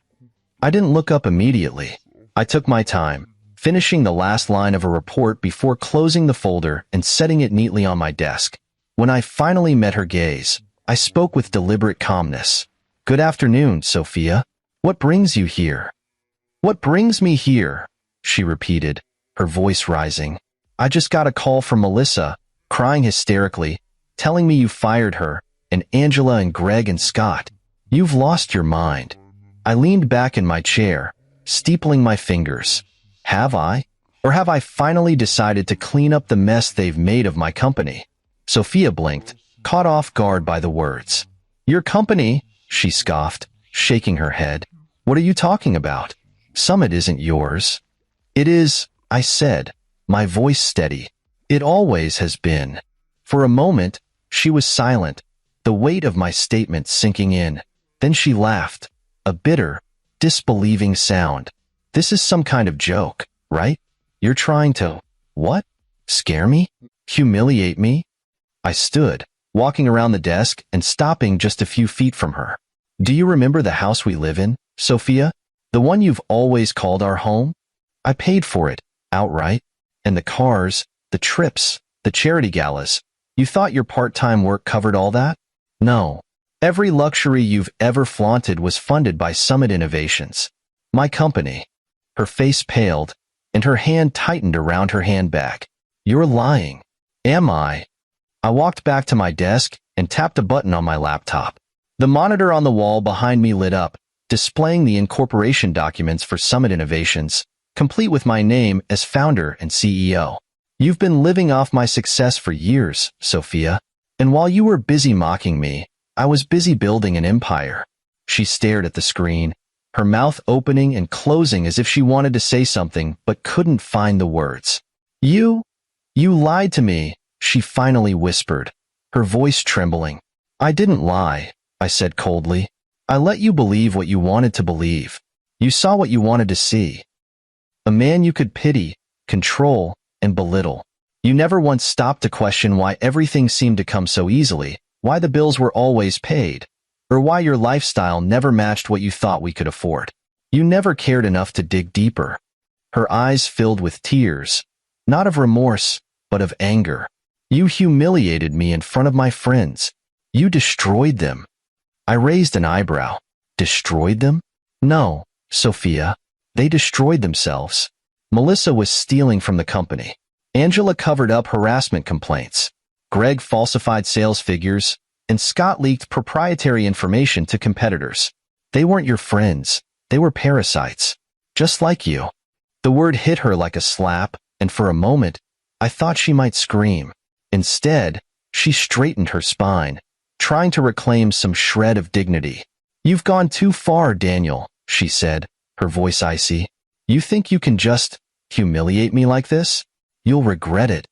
I didn't look up immediately. I took my time, finishing the last line of a report before closing the folder and setting it neatly on my desk. When I finally met her gaze, I spoke with deliberate calmness. "Good afternoon, Sophia. What brings you here?" "What brings me here?" she repeated, her voice rising. "I just got a call from Melissa, crying hysterically, telling me you fired her, and Angela and Greg and Scott. You've lost your mind." I leaned back in my chair, steepling my fingers. Have I? Or have I finally decided to clean up the mess they've made of my company? Sophia blinked, caught off guard by the words. "Your company?" she scoffed, shaking her head. "What are you talking about? Summit isn't yours." "It is," I said, my voice steady. "It always has been." For a moment, she was silent, the weight of my statement sinking in. Then she laughed, a bitter, disbelieving sound. This is some kind of joke, right? You're trying to, what? Scare me? Humiliate me? I stood, walking around the desk and stopping just a few feet from her. Do you remember the house we live in, Sophia? The one you've always called our home? I paid for it, outright. And the cars, the trips, the charity galas. You thought your part-time work covered all that? No. Every luxury you've ever flaunted was funded by Summit Innovations. My company. Her face paled, and her hand tightened around her handbag. You're lying. Am I? I walked back to my desk and tapped a button on my laptop. The monitor on the wall behind me lit up, displaying the incorporation documents for Summit Innovations, complete with my name as founder and CEO. You've been living off my success for years, Sophia. And while you were busy mocking me, I was busy building an empire. She stared at the screen, her mouth opening and closing as if she wanted to say something but couldn't find the words. You lied to me, she finally whispered, her voice trembling. I didn't lie, I said coldly. I let you believe what you wanted to believe. You saw what you wanted to see. A man you could pity, control, and belittle. You never once stopped to question why everything seemed to come so easily, why the bills were always paid, or why your lifestyle never matched what you thought we could afford. You never cared enough to dig deeper. Her eyes filled with tears, not of remorse, but of anger. You humiliated me in front of my friends. You destroyed them. I raised an eyebrow. Destroyed them? No, Sophia. They destroyed themselves. Melissa was stealing from the company. Angela covered up harassment complaints. Greg falsified sales figures, and Scott leaked proprietary information to competitors. They weren't your friends. They were parasites. Just like you. The word hit her like a slap, and for a moment, I thought she might scream. Instead, she straightened her spine, trying to reclaim some shred of dignity. You've gone too far, Daniel, she said, her voice icy. You think you can just humiliate me like this? You'll regret it.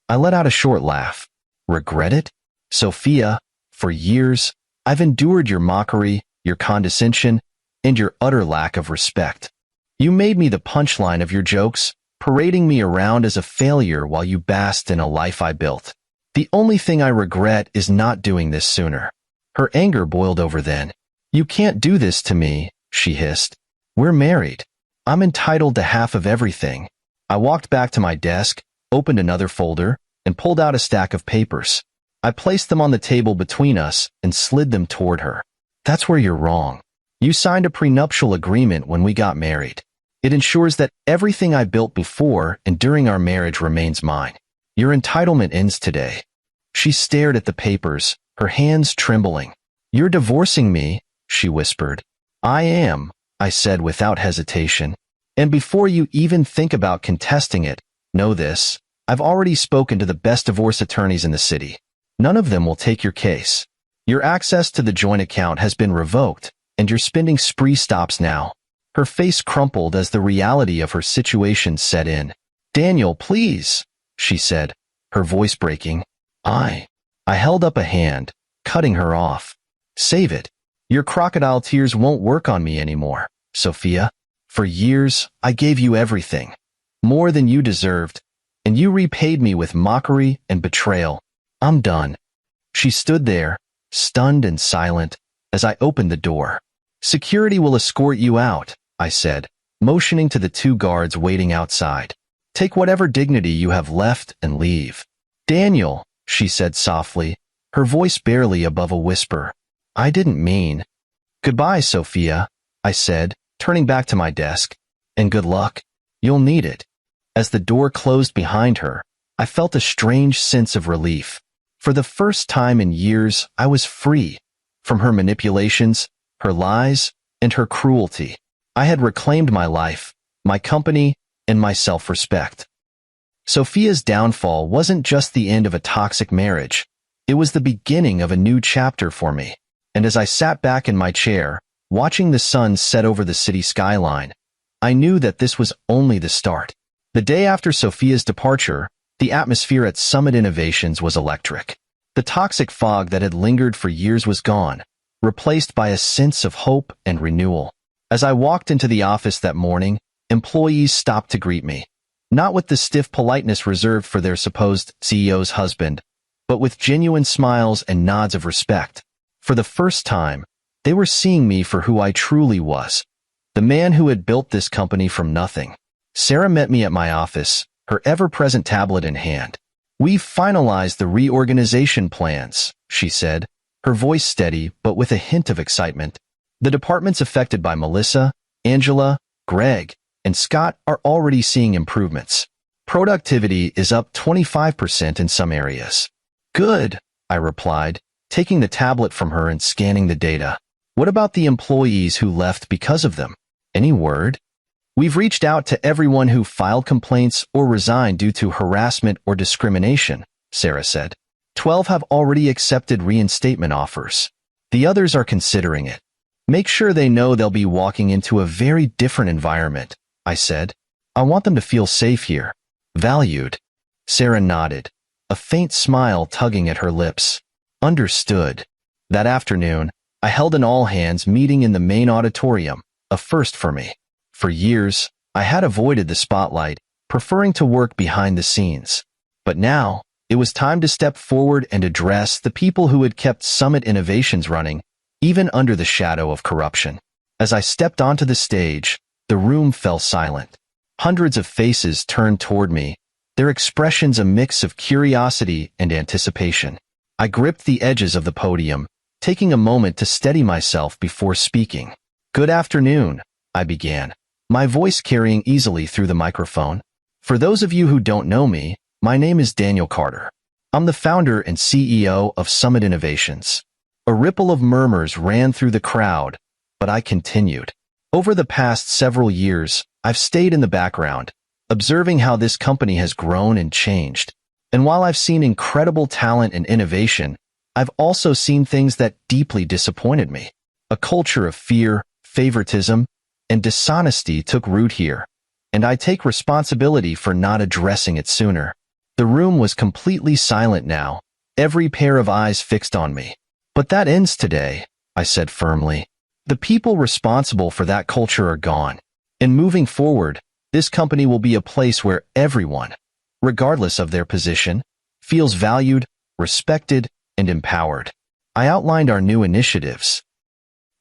I let out a short laugh. Regret it? Sophia, for years, I've endured your mockery, your condescension, and your utter lack of respect. You made me the punchline of your jokes, parading me around as a failure while you basked in a life I built. The only thing I regret is not doing this sooner. Her anger boiled over then. You can't do this to me, she hissed. We're married. I'm entitled to half of everything. I walked back to my desk, opened another folder, and pulled out a stack of papers. I placed them on the table between us and slid them toward her. That's where you're wrong. You signed a prenuptial agreement when we got married. It ensures that everything I built before and during our marriage remains mine. Your entitlement ends today. She stared at the papers, her hands trembling. You're divorcing me, she whispered. I am, I said without hesitation. And before you even think about contesting it, know this. I've already spoken to the best divorce attorneys in the city. None of them will take your case. Your access to the joint account has been revoked, and your spending spree stops now. Her face crumpled as the reality of her situation set in. Daniel, please, she said, her voice breaking. I held up a hand, cutting her off. Save it. Your crocodile tears won't work on me anymore, Sophia. For years, I gave you everything. More than you deserved, and you repaid me with mockery and betrayal. I'm done. She stood there, stunned and silent, as I opened the door. Security will escort you out, I said, motioning to the two guards waiting outside. Take whatever dignity you have left and leave. Daniel, she said softly, her voice barely above a whisper. I didn't mean. Goodbye, Sophia, I said, turning back to my desk. And good luck. You'll need it. As the door closed behind her, I felt a strange sense of relief. For the first time in years, I was free from her manipulations, her lies, and her cruelty. I had reclaimed my life, my company, and my self-respect. Sophia's downfall wasn't just the end of a toxic marriage. It was the beginning of a new chapter for me. And as I sat back in my chair, watching the sun set over the city skyline, I knew that this was only the start. The day after Sophia's departure, the atmosphere at Summit Innovations was electric. The toxic fog that had lingered for years was gone, replaced by a sense of hope and renewal. As I walked into the office that morning, employees stopped to greet me. Not with the stiff politeness reserved for their supposed CEO's husband, but with genuine smiles and nods of respect. For the first time, they were seeing me for who I truly was, the man who had built this company from nothing. Sarah met me at my office, her ever-present tablet in hand. "We've finalized the reorganization plans," she said, her voice steady but with a hint of excitement. "The departments affected by Melissa, Angela, Greg, and Scott are already seeing improvements. Productivity is up 25% in some areas." "Good," I replied, taking the tablet from her and scanning the data. "What about the employees who left because of them? Any word?" "We've reached out to everyone who filed complaints or resigned due to harassment or discrimination," Sarah said. 12 have already accepted reinstatement offers. The others are considering it. "Make sure they know they'll be walking into a very different environment," I said. "I want them to feel safe here. Valued." Sarah nodded, a faint smile tugging at her lips. "Understood." That afternoon, I held an all-hands meeting in the main auditorium, a first for me. For years, I had avoided the spotlight, preferring to work behind the scenes. But now, it was time to step forward and address the people who had kept Summit Innovations running, even under the shadow of corruption. As I stepped onto the stage, the room fell silent. Hundreds of faces turned toward me, their expressions a mix of curiosity and anticipation. I gripped the edges of the podium, taking a moment to steady myself before speaking. "Good afternoon," I began, my voice carrying easily through the microphone. "For those of you who don't know me, my name is Daniel Carter. I'm the founder and CEO of Summit Innovations." A ripple of murmurs ran through the crowd, but I continued. "Over the past several years, I've stayed in the background, observing how this company has grown and changed. And while I've seen incredible talent and innovation, I've also seen things that deeply disappointed me. A culture of fear, favoritism, and dishonesty took root here, and I take responsibility for not addressing it sooner." The room was completely silent now, every pair of eyes fixed on me. "But that ends today," I said firmly. "The people responsible for that culture are gone. And moving forward, this company will be a place where everyone, regardless of their position, feels valued, respected, and empowered." I outlined our new initiatives: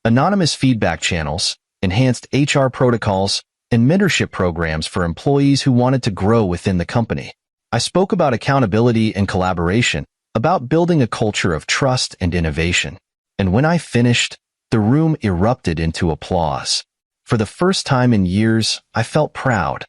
anonymous feedback channels, enhanced HR protocols, and mentorship programs for employees who wanted to grow within the company. I spoke about accountability and collaboration, about building a culture of trust and innovation. And when I finished, the room erupted into applause. For the first time in years, I felt proud,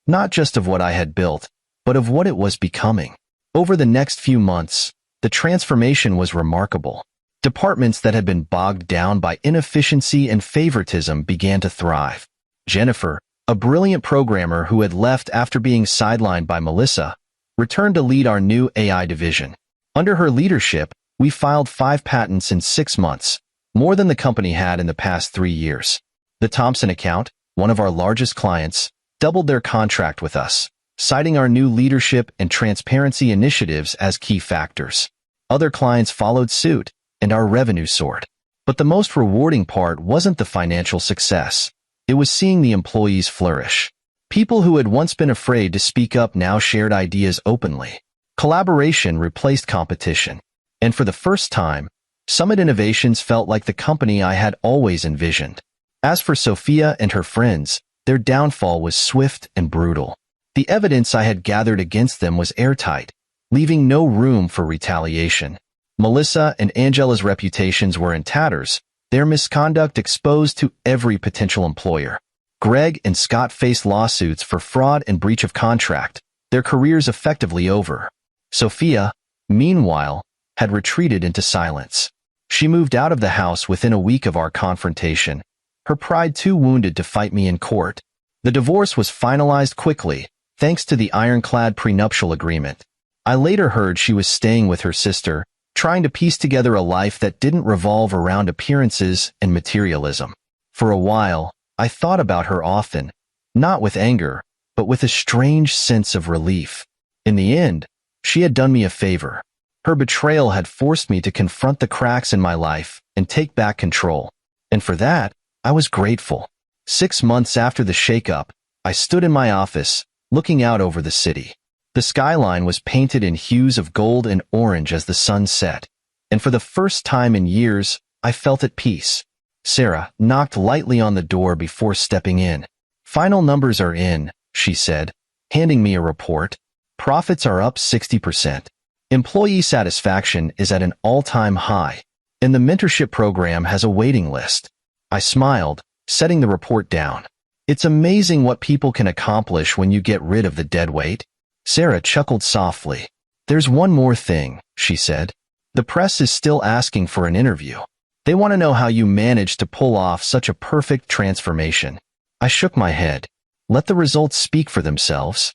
not just of what I had built, but of what it was becoming. Over the next few months, the transformation was remarkable. Departments that had been bogged down by inefficiency and favoritism began to thrive. Jennifer, a brilliant programmer who had left after being sidelined by Melissa, returned to lead our new AI division. Under her leadership, we filed 5 patents in 6 months, more than the company had in the past 3 years. The Thompson account, one of our largest clients, doubled their contract with us, citing our new leadership and transparency initiatives as key factors. Other clients followed suit, and our revenue soared. But the most rewarding part wasn't the financial success. It was seeing the employees flourish. People who had once been afraid to speak up now shared ideas openly. Collaboration replaced competition. And for the first time, Summit Innovations felt like the company I had always envisioned. As for Sophia and her friends, their downfall was swift and brutal. The evidence I had gathered against them was airtight, leaving no room for retaliation. Melissa and Angela's reputations were in tatters, their misconduct exposed to every potential employer. Greg and Scott faced lawsuits for fraud and breach of contract, their careers effectively over. Sophia, meanwhile, had retreated into silence. She moved out of the house within a week of our confrontation, her pride too wounded to fight me in court. The divorce was finalized quickly, thanks to the ironclad prenuptial agreement. I later heard she was staying with her sister, trying to piece together a life that didn't revolve around appearances and materialism. For a while, I thought about her often, not with anger, but with a strange sense of relief. In the end, she had done me a favor. Her betrayal had forced me to confront the cracks in my life and take back control. And for that, I was grateful. 6 months after the shakeup, I stood in my office, looking out over the city. The skyline was painted in hues of gold and orange as the sun set, and for the first time in years, I felt at peace. Sarah knocked lightly on the door before stepping in. "Final numbers are in," she said, handing me a report. "Profits are up 60%. Employee satisfaction is at an all-time high, and the mentorship program has a waiting list." I smiled, setting the report down. "It's amazing what people can accomplish when you get rid of the dead weight." Sarah chuckled softly. "There's one more thing," she said. "The press is still asking for an interview. They want to know how you managed to pull off such a perfect transformation." I shook my head. "Let the results speak for themselves.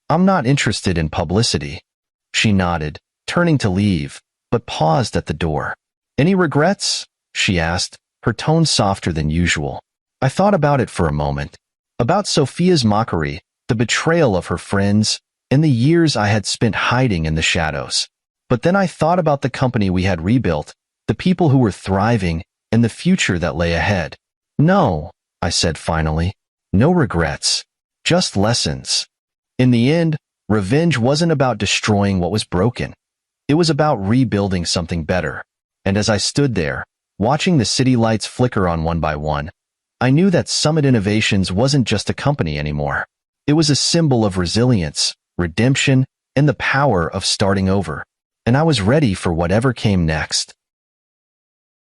I'm not interested in publicity." She nodded, turning to leave, but paused at the door. "Any regrets?" she asked, her tone softer than usual. I thought about it for a moment. About Sophia's mockery, the betrayal of her friends, and the years I had spent hiding in the shadows. But then I thought about the company we had rebuilt, the people who were thriving, and the future that lay ahead. "No," I said finally. "No regrets. Just lessons." In the end, revenge wasn't about destroying what was broken. It was about rebuilding something better. And as I stood there, watching the city lights flicker on one by one, I knew that Summit Innovations wasn't just a company anymore. It was a symbol of resilience, redemption, and the power of starting over. And I was ready for whatever came next.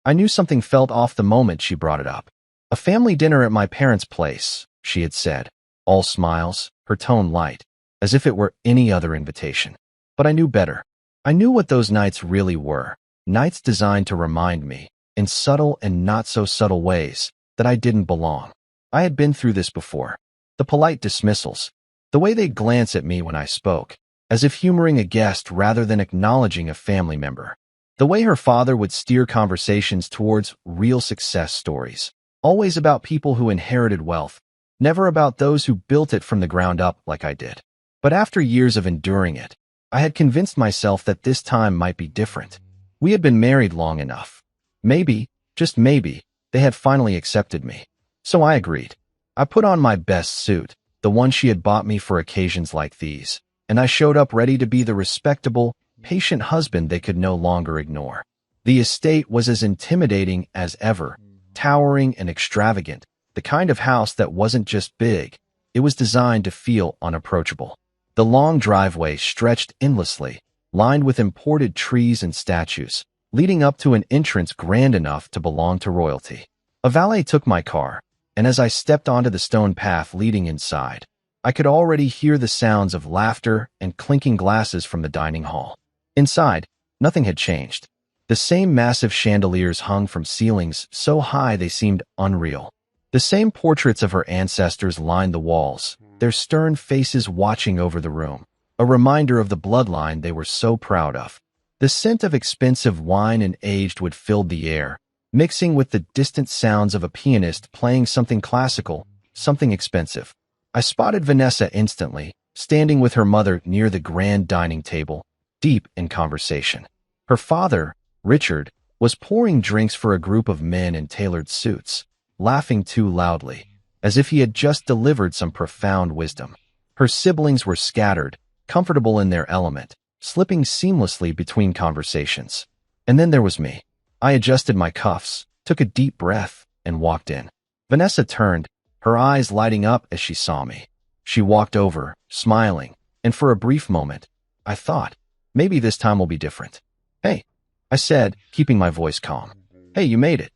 I knew something felt off the moment she brought it up. "A family dinner at my parents' place," she had said, all smiles, her tone light, as if it were any other invitation. But I knew better. I knew what those nights really were, nights designed to remind me, in subtle and not-so-subtle ways, that I didn't belong. I had been through this before. The polite dismissals, the way they'd glance at me when I spoke, as if humoring a guest rather than acknowledging a family member. The way her father would steer conversations towards real success stories, always about people who inherited wealth, never about those who built it from the ground up like I did. But after years of enduring it, I had convinced myself that this time might be different. We had been married long enough. Maybe, just maybe, they had finally accepted me. So I agreed. I put on my best suit, the one she had bought me for occasions like these, and I showed up ready to be the respectable, patient husband they could no longer ignore. The estate was as intimidating as ever, towering and extravagant, the kind of house that wasn't just big, it was designed to feel unapproachable. The long driveway stretched endlessly, lined with imported trees and statues, leading up to an entrance grand enough to belong to royalty. A valet took my car, and as I stepped onto the stone path leading inside, I could already hear the sounds of laughter and clinking glasses from the dining hall. Inside, nothing had changed. The same massive chandeliers hung from ceilings so high they seemed unreal. The same portraits of her ancestors lined the walls, their stern faces watching over the room, a reminder of the bloodline they were so proud of. The scent of expensive wine and aged wood filled the air, mixing with the distant sounds of a pianist playing something classical, something expensive. I spotted Vanessa instantly, standing with her mother near the grand dining table, deep in conversation. Her father, Richard, was pouring drinks for a group of men in tailored suits, laughing too loudly, as if he had just delivered some profound wisdom. Her siblings were scattered, comfortable in their element, slipping seamlessly between conversations. And then there was me. I adjusted my cuffs, took a deep breath, and walked in. Vanessa turned, her eyes lighting up as she saw me. She walked over, smiling, and for a brief moment, I thought, maybe this time will be different. "Hey," I said, keeping my voice calm. "Hey, you made it."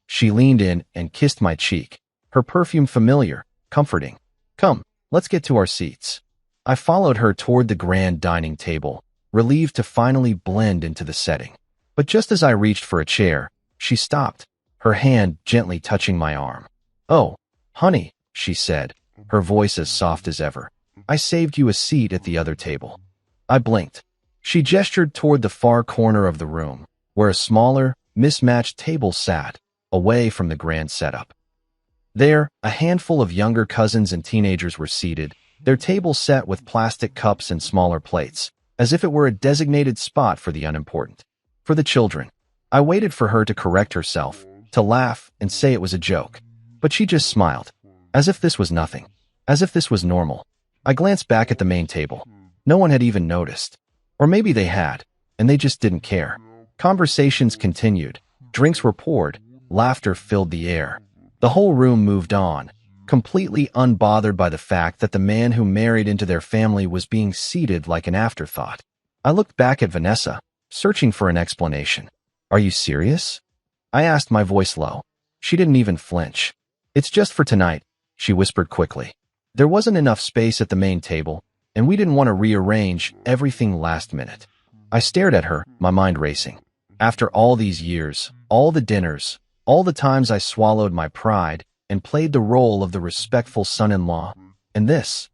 She leaned in and kissed my cheek, her perfume familiar, comforting. "Come, let's get to our seats." I followed her toward the grand dining table, relieved to finally blend into the setting. But just as I reached for a chair, she stopped, her hand gently touching my arm. "Oh, honey," she said, her voice as soft as ever. "I saved you a seat at the other table." I blinked. She gestured toward the far corner of the room, where a smaller, mismatched table sat, away from the grand setup. There, a handful of younger cousins and teenagers were seated, their table set with plastic cups and smaller plates, as if it were a designated spot for the unimportant. For the children. I waited for her to correct herself, to laugh and say it was a joke. But she just smiled, as if this was nothing. as if this was normal. I glanced back at the main table. No one had even noticed. Or maybe they had, and they just didn't care. Conversations continued. Drinks were poured. Laughter filled the air. The whole room moved on, completely unbothered by the fact that the man who married into their family was being seated like an afterthought. I looked back at Vanessa, searching for an explanation. "Are you serious?" I asked, my voice low. She didn't even flinch. "It's just for tonight," she whispered quickly. There wasn't enough space at the main table, and we didn't want to rearrange everything last minute. I stared at her, my mind racing. After all these years, all the dinners, all the times I swallowed my pride and played the role of the respectful son-in-law, and this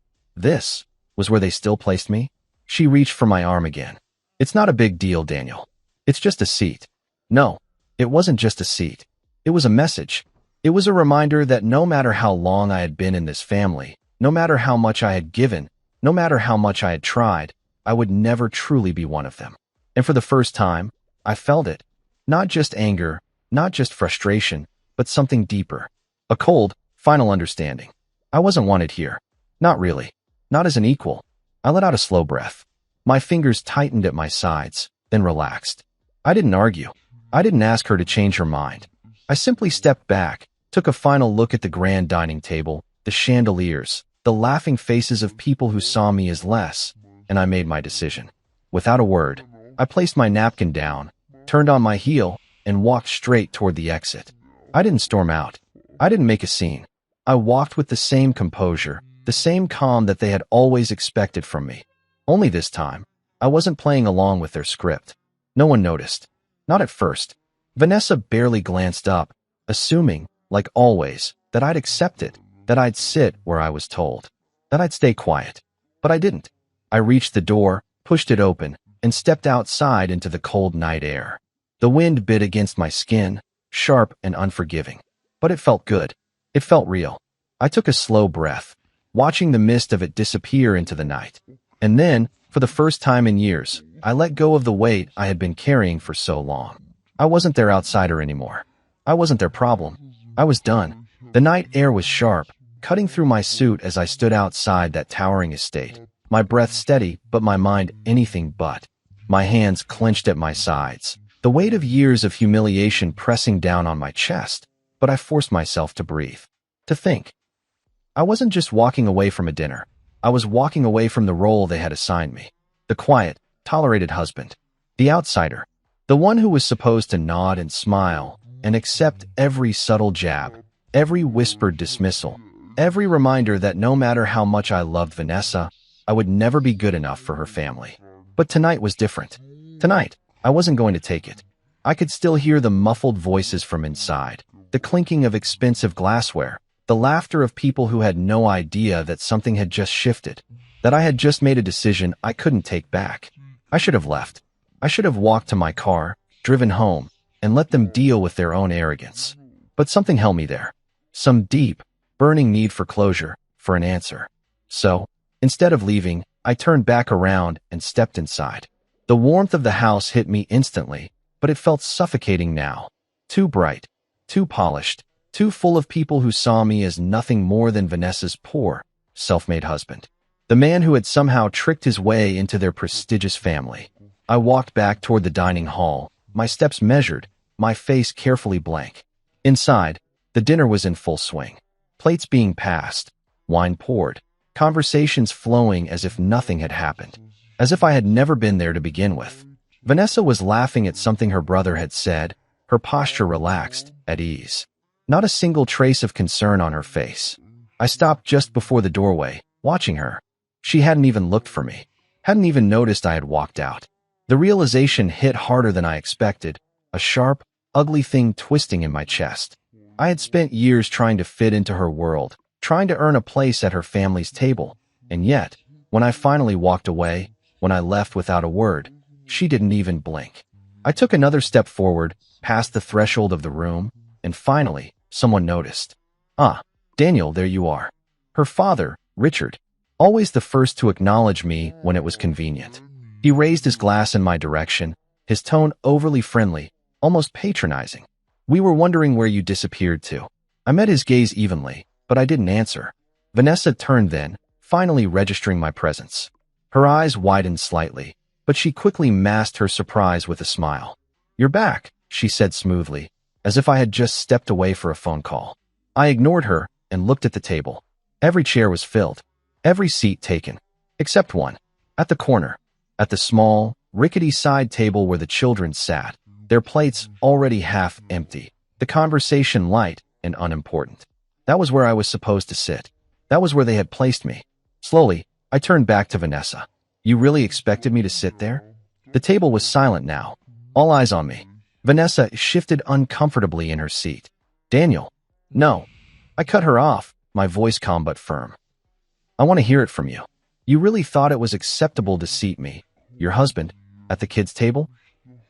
was where they still placed me? She reached for my arm again. "It's not a big deal, Daniel. It's just a seat." No, it wasn't just a seat. It was a message. It was a reminder that no matter how long I had been in this family, no matter how much I had given, no matter how much I had tried, I would never truly be one of them. And for the first time, I felt it. Not just anger, not just frustration, but something deeper. A cold, final understanding. I wasn't wanted here. Not really. Not as an equal. I let out a slow breath. My fingers tightened at my sides, then relaxed. I didn't argue. I didn't ask her to change her mind. I simply stepped back, took a final look at the grand dining table, the chandeliers, the laughing faces of people who saw me as less, and I made my decision. Without a word, I placed my napkin down, turned on my heel, and walked straight toward the exit. I didn't storm out. I didn't make a scene. I walked with the same composure, the same calm that they had always expected from me. Only this time, I wasn't playing along with their script. No one noticed. Not at first. Vanessa barely glanced up, assuming, like always, that I'd accept it, that I'd sit where I was told, that I'd stay quiet. But I didn't. I reached the door, pushed it open, and stepped outside into the cold night air. The wind bit against my skin, sharp and unforgiving. But it felt good. It felt real. I took a slow breath, watching the mist of it disappear into the night. And then, for the first time in years, I let go of the weight I had been carrying for so long. I wasn't their outsider anymore. I wasn't their problem. I was done. The night air was sharp, cutting through my suit as I stood outside that towering estate. My breath steady, but my mind anything but. My hands clenched at my sides, the weight of years of humiliation pressing down on my chest, but I forced myself to breathe, to think. I wasn't just walking away from a dinner. I was walking away from the role they had assigned me. The quiet, tolerated husband. The outsider. The one who was supposed to nod and smile and accept every subtle jab, every whispered dismissal, every reminder that no matter how much I loved Vanessa, I would never be good enough for her family. But tonight was different. Tonight, I wasn't going to take it. I could still hear the muffled voices from inside, the clinking of expensive glassware, the laughter of people who had no idea that something had just shifted, that I had just made a decision I couldn't take back. I should have left. I should have walked to my car, driven home, and let them deal with their own arrogance. But something held me there. Some deep, burning need for closure, for an answer. So, instead of leaving, I turned back around and stepped inside. The warmth of the house hit me instantly, but it felt suffocating now. Too bright, too polished, too full of people who saw me as nothing more than Vanessa's poor, self-made husband. The man who had somehow tricked his way into their prestigious family. I walked back toward the dining hall, my steps measured, my face carefully blank. Inside, the dinner was in full swing. Plates being passed, wine poured, conversations flowing as if nothing had happened, as if I had never been there to begin with. Vanessa was laughing at something her brother had said, her posture relaxed, at ease. Not a single trace of concern on her face. I stopped just before the doorway, watching her. She hadn't even looked for me, hadn't even noticed I had walked out. The realization hit harder than I expected, a sharp, ugly thing twisting in my chest. I had spent years trying to fit into her world, trying to earn a place at her family's table, and yet, when I finally walked away, when I left without a word, she didn't even blink. I took another step forward, past the threshold of the room, and finally, someone noticed. "Ah, Daniel, there you are." Her father, Richard, always the first to acknowledge me when it was convenient. He raised his glass in my direction, his tone overly friendly, almost patronizing. "We were wondering where you disappeared to." I met his gaze evenly, but I didn't answer. Vanessa turned then, finally registering my presence. Her eyes widened slightly, but she quickly masked her surprise with a smile. "You're back," she said smoothly, as if I had just stepped away for a phone call. I ignored her and looked at the table. Every chair was filled, every seat taken, except one, at the corner, at the small, rickety side table where the children sat, their plates already half empty, the conversation light and unimportant. That was where I was supposed to sit. That was where they had placed me. Slowly, I turned back to Vanessa. "You really expected me to sit there?" The table was silent now, all eyes on me. Vanessa shifted uncomfortably in her seat. "Daniel." "No." I cut her off, my voice calm but firm. "I want to hear it from you. You really thought it was acceptable to seat me, your husband, at the kids' table?"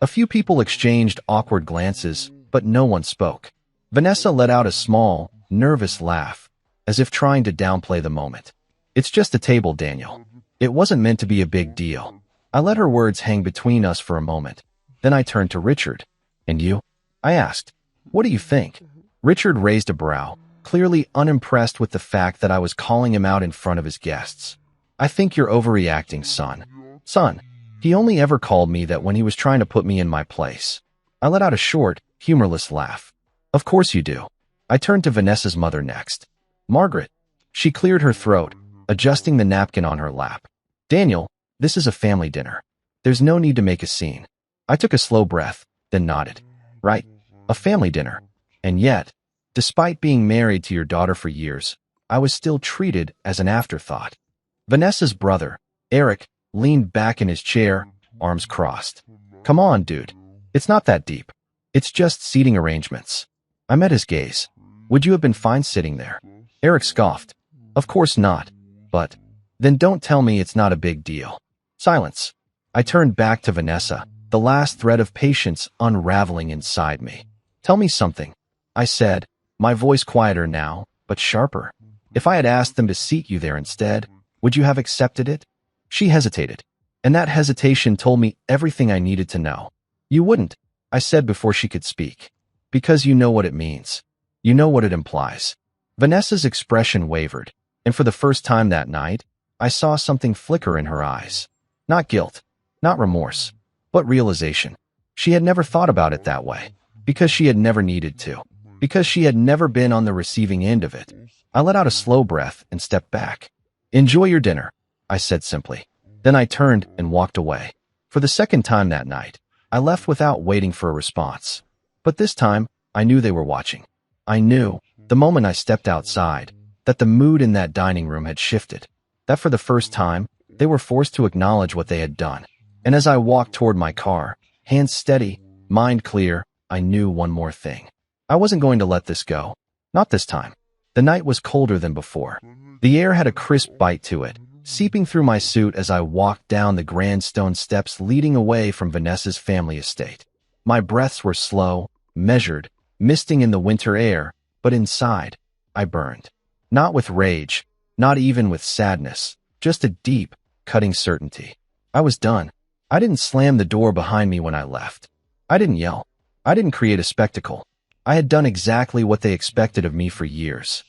A few people exchanged awkward glances, but no one spoke. Vanessa let out a small, nervous laugh, as if trying to downplay the moment. "It's just a table, Daniel. It wasn't meant to be a big deal." I let her words hang between us for a moment. Then I turned to Richard. "And you?" I asked. "What do you think?" Richard raised a brow, clearly unimpressed with the fact that I was calling him out in front of his guests. "I think you're overreacting, son." "Son." He only ever called me that when he was trying to put me in my place. I let out a short, humorless laugh. "Of course you do." I turned to Vanessa's mother next. "Margaret." She cleared her throat, adjusting the napkin on her lap. "Daniel, this is a family dinner. There's no need to make a scene." I took a slow breath, then nodded. "Right, a family dinner. And yet, despite being married to your daughter for years, I was still treated as an afterthought." Vanessa's brother, Eric, leaned back in his chair, arms crossed. "Come on, dude. It's not that deep. It's just seating arrangements." I met his gaze. "Would you have been fine sitting there?" Eric scoffed. "Of course not. But then don't tell me it's not a big deal." Silence. I turned back to Vanessa, the last thread of patience unraveling inside me. "Tell me something," I said, my voice quieter now, but sharper. "If I had asked them to seat you there instead, would you have accepted it?" She hesitated, and that hesitation told me everything I needed to know. "You wouldn't," I said before she could speak. "Because you know what it means. You know what it implies." Vanessa's expression wavered, and for the first time that night, I saw something flicker in her eyes. Not guilt, not remorse, but realization. She had never thought about it that way, because she had never needed to, because she had never been on the receiving end of it. I let out a slow breath and stepped back. "Enjoy your dinner," I said simply. Then I turned and walked away. For the second time that night, I left without waiting for a response. But this time, I knew they were watching. I knew, the moment I stepped outside, that the mood in that dining room had shifted. That for the first time, they were forced to acknowledge what they had done. And as I walked toward my car, hands steady, mind clear, I knew one more thing. I wasn't going to let this go. Not this time. The night was colder than before. The air had a crisp bite to it, seeping through my suit as I walked down the grand stone steps leading away from Vanessa's family estate. My breaths were slow, measured, misting in the winter air, but inside, I burned. Not with rage, not even with sadness, just a deep, cutting certainty. I was done. I didn't slam the door behind me when I left. I didn't yell. I didn't create a spectacle. I had done exactly what they expected of me for years.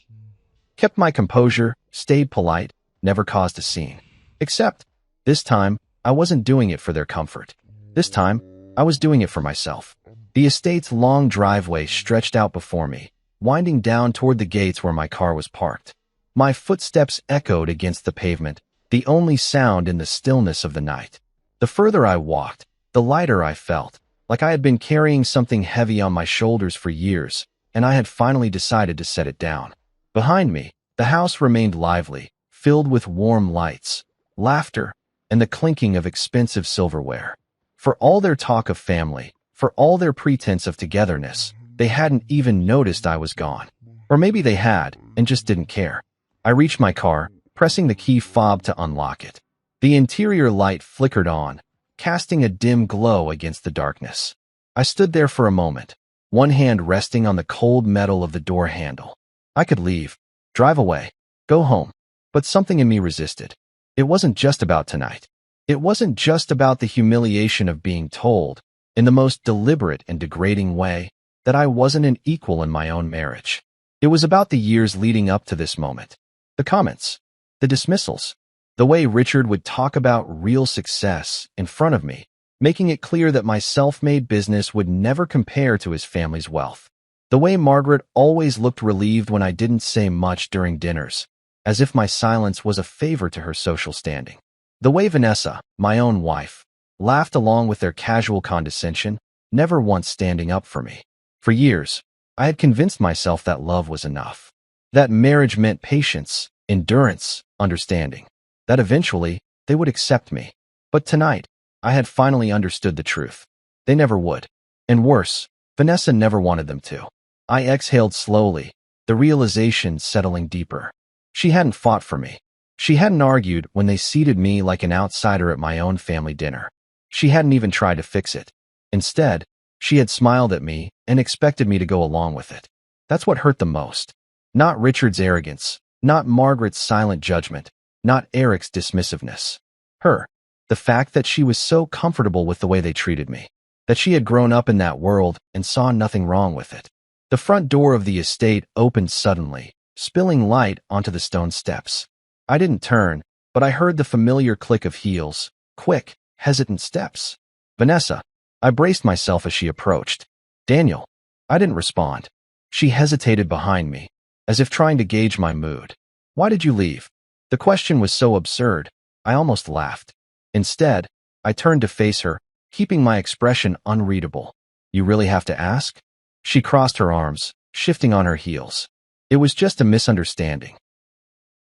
Kept my composure, stayed polite, never caused a scene. Except, this time, I wasn't doing it for their comfort. This time, I was doing it for myself. The estate's long driveway stretched out before me, winding down toward the gates where my car was parked. My footsteps echoed against the pavement, the only sound in the stillness of the night. The further I walked, the lighter I felt, like I had been carrying something heavy on my shoulders for years, and I had finally decided to set it down. Behind me, the house remained lively, filled with warm lights, laughter, and the clinking of expensive silverware. For all their talk of family, for all their pretense of togetherness, they hadn't even noticed I was gone. Or maybe they had, and just didn't care. I reached my car, pressing the key fob to unlock it. The interior light flickered on, casting a dim glow against the darkness. I stood there for a moment, one hand resting on the cold metal of the door handle. I could leave, drive away, go home, but something in me resisted. It wasn't just about tonight. It wasn't just about the humiliation of being told, in the most deliberate and degrading way, that I wasn't an equal in my own marriage. It was about the years leading up to this moment. The comments, the dismissals, the way Richard would talk about real success in front of me, making it clear that my self-made business would never compare to his family's wealth. The way Margaret always looked relieved when I didn't say much during dinners, as if my silence was a favor to her social standing. The way Vanessa, my own wife, laughed along with their casual condescension, never once standing up for me. For years, I had convinced myself that love was enough, that marriage meant patience, endurance, understanding, that eventually they would accept me. But tonight, I had finally understood the truth. They never would. And worse, Vanessa never wanted them to. I exhaled slowly, the realization settling deeper. She hadn't fought for me. She hadn't argued when they seated me like an outsider at my own family dinner. She hadn't even tried to fix it. Instead, she had smiled at me and expected me to go along with it. That's what hurt the most. Not Richard's arrogance, not Margaret's silent judgment, not Eric's dismissiveness. Her. The fact that she was so comfortable with the way they treated me, that she had grown up in that world and saw nothing wrong with it. The front door of the estate opened suddenly, spilling light onto the stone steps. I didn't turn, but I heard the familiar click of heels, quick, hesitant steps. Vanessa. I braced myself as she approached. Daniel. I didn't respond. She hesitated behind me, as if trying to gauge my mood. Why did you leave? The question was so absurd, I almost laughed. Instead, I turned to face her, keeping my expression unreadable. You really have to ask? She crossed her arms, shifting on her heels. It was just a misunderstanding.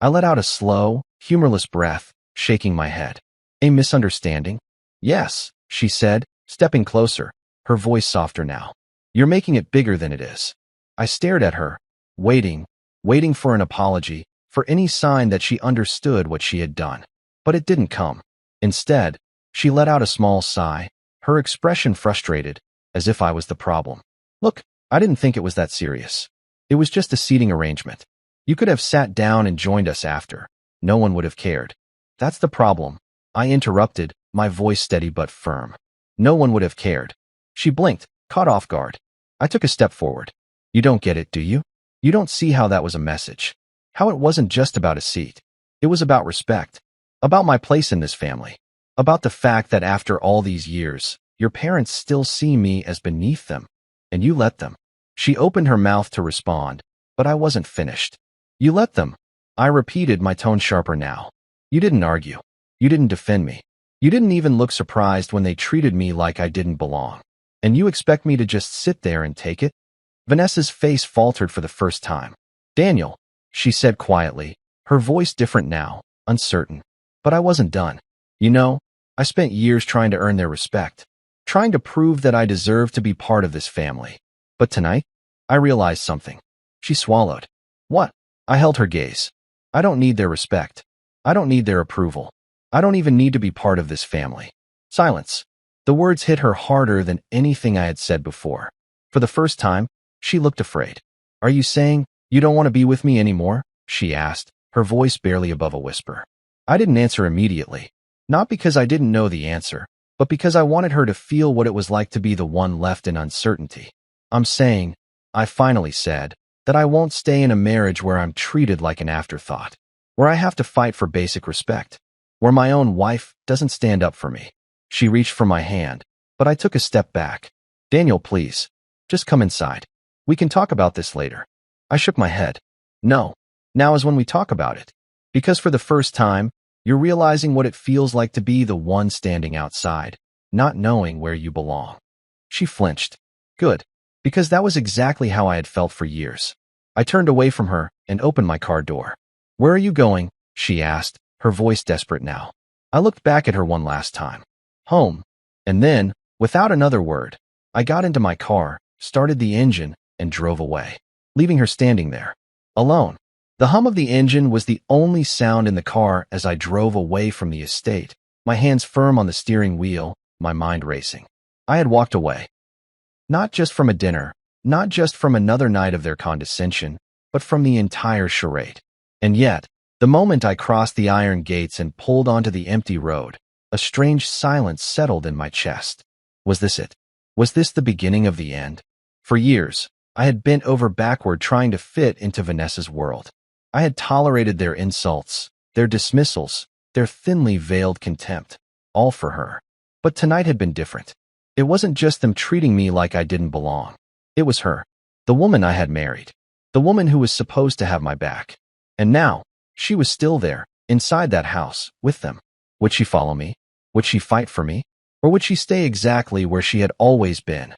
I let out a slow, humorless breath, shaking my head. A misunderstanding? Yes, she said, stepping closer, her voice softer now. You're making it bigger than it is. I stared at her, waiting for an apology, for any sign that she understood what she had done. But it didn't come. Instead, she let out a small sigh, her expression frustrated, as if I was the problem. Look, I didn't think it was that serious. It was just a seating arrangement. You could have sat down and joined us after. No one would have cared. That's the problem. I interrupted, my voice steady but firm. No one would have cared. She blinked, caught off guard. I took a step forward. You don't get it, do you? You don't see how that was a message. How it wasn't just about a seat. It was about respect. About my place in this family. About the fact that after all these years, your parents still see me as beneath them. And you let them. She opened her mouth to respond, but I wasn't finished. You let them. I repeated, my tone sharper now. You didn't argue. You didn't defend me. You didn't even look surprised when they treated me like I didn't belong. And you expect me to just sit there and take it? Vanessa's face faltered for the first time. Daniel, she said quietly, her voice different now, uncertain. But I wasn't done. You know, I spent years trying to earn their respect, trying to prove that I deserved to be part of this family. But tonight, I realized something. She swallowed. What? I held her gaze. I don't need their respect. I don't need their approval. I don't even need to be part of this family. Silence. The words hit her harder than anything I had said before. For the first time, she looked afraid. Are you saying you don't want to be with me anymore? She asked, her voice barely above a whisper. I didn't answer immediately. Not because I didn't know the answer, but because I wanted her to feel what it was like to be the one left in uncertainty. I'm saying, I finally said, that I won't stay in a marriage where I'm treated like an afterthought, where I have to fight for basic respect, where my own wife doesn't stand up for me. She reached for my hand, but I took a step back. Daniel, please, just come inside. We can talk about this later. I shook my head. No, now is when we talk about it. Because for the first time, you're realizing what it feels like to be the one standing outside, not knowing where you belong. She flinched. Good. Because that was exactly how I had felt for years. I turned away from her and opened my car door. Where are you going? She asked, her voice desperate now. I looked back at her one last time. Home. And then, without another word, I got into my car, started the engine, and drove away, leaving her standing there, alone. The hum of the engine was the only sound in the car as I drove away from the estate, my hands firm on the steering wheel, my mind racing. I had walked away. Not just from a dinner, not just from another night of their condescension, but from the entire charade. And yet, the moment I crossed the iron gates and pulled onto the empty road, a strange silence settled in my chest. Was this it? Was this the beginning of the end? For years, I had bent over backward trying to fit into Vanessa's world. I had tolerated their insults, their dismissals, their thinly veiled contempt, all for her. But tonight had been different. It wasn't just them treating me like I didn't belong. It was her, the woman I had married, the woman who was supposed to have my back. And now, she was still there, inside that house, with them. Would she follow me? Would she fight for me? Or would she stay exactly where she had always been,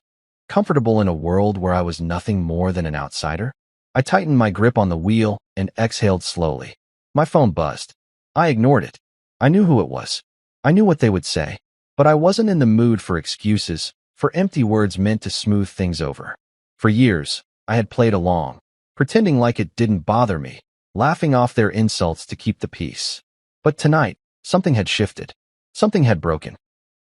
comfortable in a world where I was nothing more than an outsider? I tightened my grip on the wheel and exhaled slowly. My phone buzzed. I ignored it. I knew who it was. I knew what they would say. But I wasn't in the mood for excuses, for empty words meant to smooth things over. For years, I had played along, pretending like it didn't bother me, laughing off their insults to keep the peace. But tonight, something had shifted. Something had broken.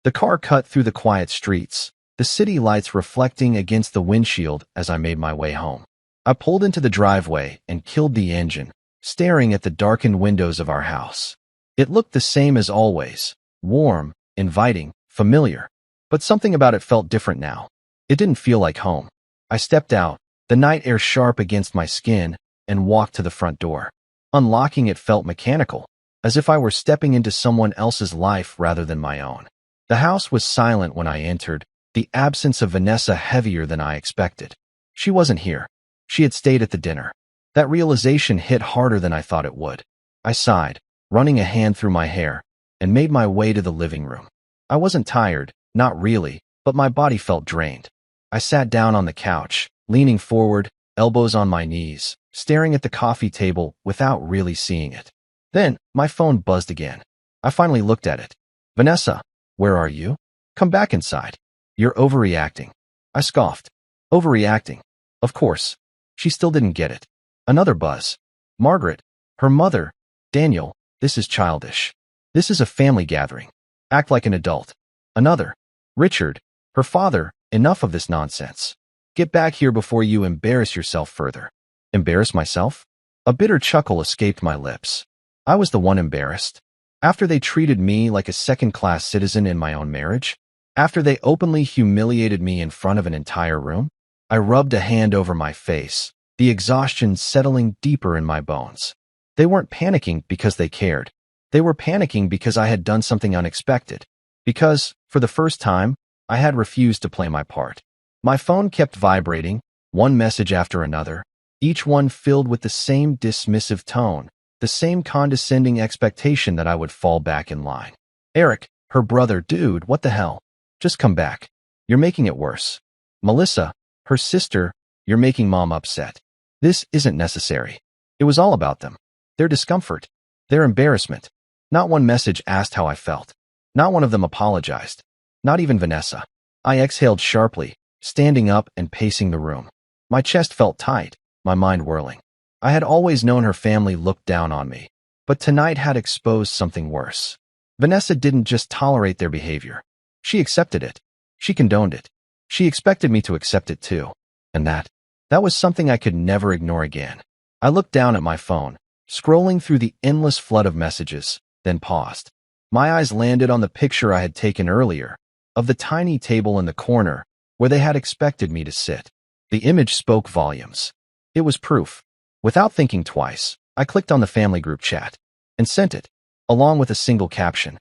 The car cut through the quiet streets, the city lights reflecting against the windshield as I made my way home. I pulled into the driveway and killed the engine, staring at the darkened windows of our house. It looked the same as always, warm, inviting, familiar. But something about it felt different now. It didn't feel like home. I stepped out, the night air sharp against my skin, and walked to the front door. Unlocking it felt mechanical, as if I were stepping into someone else's life rather than my own. The house was silent when I entered, the absence of Vanessa heavier than I expected. She wasn't here. She had stayed at the dinner. That realization hit harder than I thought it would. I sighed, running a hand through my hair, and made my way to the living room. I wasn't tired, not really, but my body felt drained. I sat down on the couch, leaning forward, elbows on my knees, staring at the coffee table without really seeing it. Then, my phone buzzed again. I finally looked at it. Vanessa, where are you? Come back inside. You're overreacting. I scoffed. Overreacting. Of course. She still didn't get it. Another buzz. Margaret, her mother, Daniel, this is childish. This is a family gathering. Act like an adult. Another. Richard, her father, enough of this nonsense. Get back here before you embarrass yourself further. Embarrass myself? A bitter chuckle escaped my lips. I was the one embarrassed. After they treated me like a second-class citizen in my own marriage? After they openly humiliated me in front of an entire room? I rubbed a hand over my face, the exhaustion settling deeper in my bones. They weren't panicking because they cared. They were panicking because I had done something unexpected. Because, for the first time, I had refused to play my part. My phone kept vibrating, one message after another, each one filled with the same dismissive tone, the same condescending expectation that I would fall back in line. Eric, her brother, dude, what the hell? Just come back. You're making it worse. Melissa, her sister, you're making mom upset. This isn't necessary. It was all about them. Their discomfort. Their embarrassment. Not one message asked how I felt. Not one of them apologized. Not even Vanessa. I exhaled sharply, standing up and pacing the room. My chest felt tight, my mind whirling. I had always known her family looked down on me, but tonight had exposed something worse. Vanessa didn't just tolerate their behavior. She accepted it. She condoned it. She expected me to accept it too. And that was something I could never ignore again. I looked down at my phone, scrolling through the endless flood of messages, then paused. My eyes landed on the picture I had taken earlier, of the tiny table in the corner where they had expected me to sit. The image spoke volumes. It was proof. Without thinking twice, I clicked on the family group chat and sent it, along with a single caption.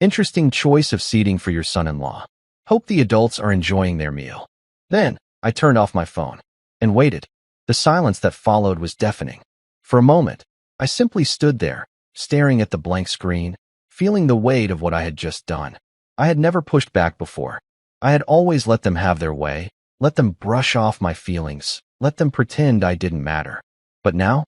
Interesting choice of seating for your son-in-law. Hope the adults are enjoying their meal. Then, I turned off my phone and waited. The silence that followed was deafening. For a moment, I simply stood there, staring at the blank screen, feeling the weight of what I had just done. I had never pushed back before. I had always let them have their way, let them brush off my feelings, let them pretend I didn't matter. But now,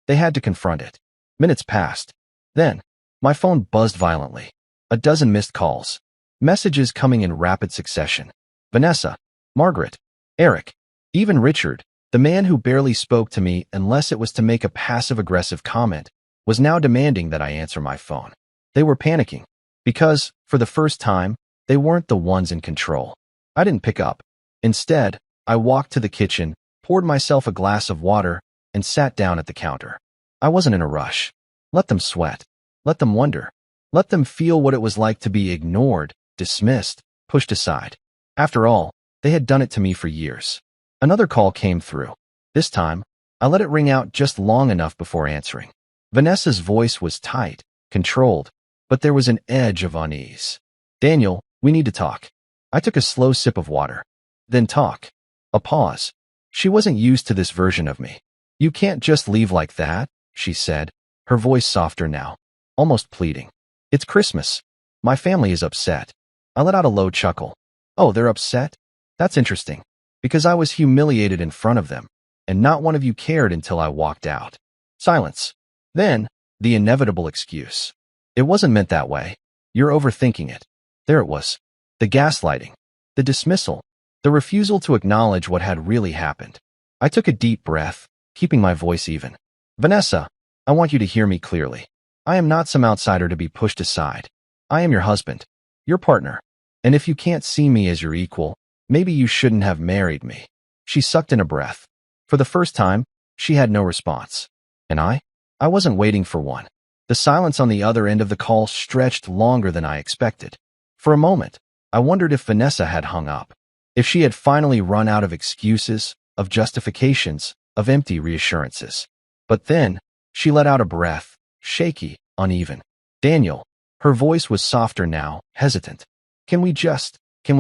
they had to confront it. Minutes passed. Then, my phone buzzed violently. A dozen missed calls. Messages coming in rapid succession. Vanessa, Margaret, Eric, even Richard, the man who barely spoke to me unless it was to make a passive-aggressive comment, was now demanding that I answer my phone. They were panicking. Because, for the first time, they weren't the ones in control. I didn't pick up. Instead, I walked to the kitchen, poured myself a glass of water, and sat down at the counter. I wasn't in a rush. Let them sweat. Let them wonder. Let them feel what it was like to be ignored, dismissed, pushed aside. After all, they had done it to me for years. Another call came through. This time, I let it ring out just long enough before answering. Vanessa's voice was tight, controlled, but there was an edge of unease. Daniel, we need to talk. I took a slow sip of water. Then talk. A pause. She wasn't used to this version of me. You can't just leave like that, she said, her voice softer now, almost pleading. It's Christmas. My family is upset. I let out a low chuckle. Oh, they're upset? That's interesting. Because I was humiliated in front of them, and not one of you cared until I walked out. Silence. Then, the inevitable excuse. It wasn't meant that way. You're overthinking it. There it was. The gaslighting. The dismissal. The refusal to acknowledge what had really happened. I took a deep breath, keeping my voice even. Vanessa, I want you to hear me clearly. I am not some outsider to be pushed aside. I am your husband, your partner. And if you can't see me as your equal, maybe you shouldn't have married me. She sucked in a breath. For the first time, she had no response. And I wasn't waiting for one. The silence on the other end of the call stretched longer than I expected. For a moment, I wondered if Vanessa had hung up. If she had finally run out of excuses, of justifications, of empty reassurances. But then, she let out a breath, shaky, uneven. Daniel. Her voice was softer now, hesitant. Can we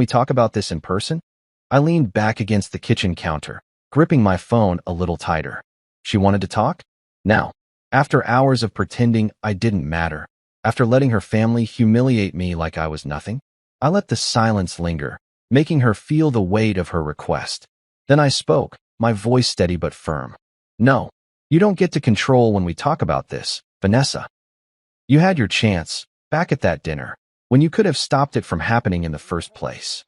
talk about this in person? I leaned back against the kitchen counter, gripping my phone a little tighter. She wanted to talk? Now. After hours of pretending I didn't matter, after letting her family humiliate me like I was nothing, I let the silence linger, making her feel the weight of her request. Then I spoke, my voice steady but firm. No, you don't get to control when we talk about this, Vanessa. You had your chance, back at that dinner, when you could have stopped it from happening in the first place.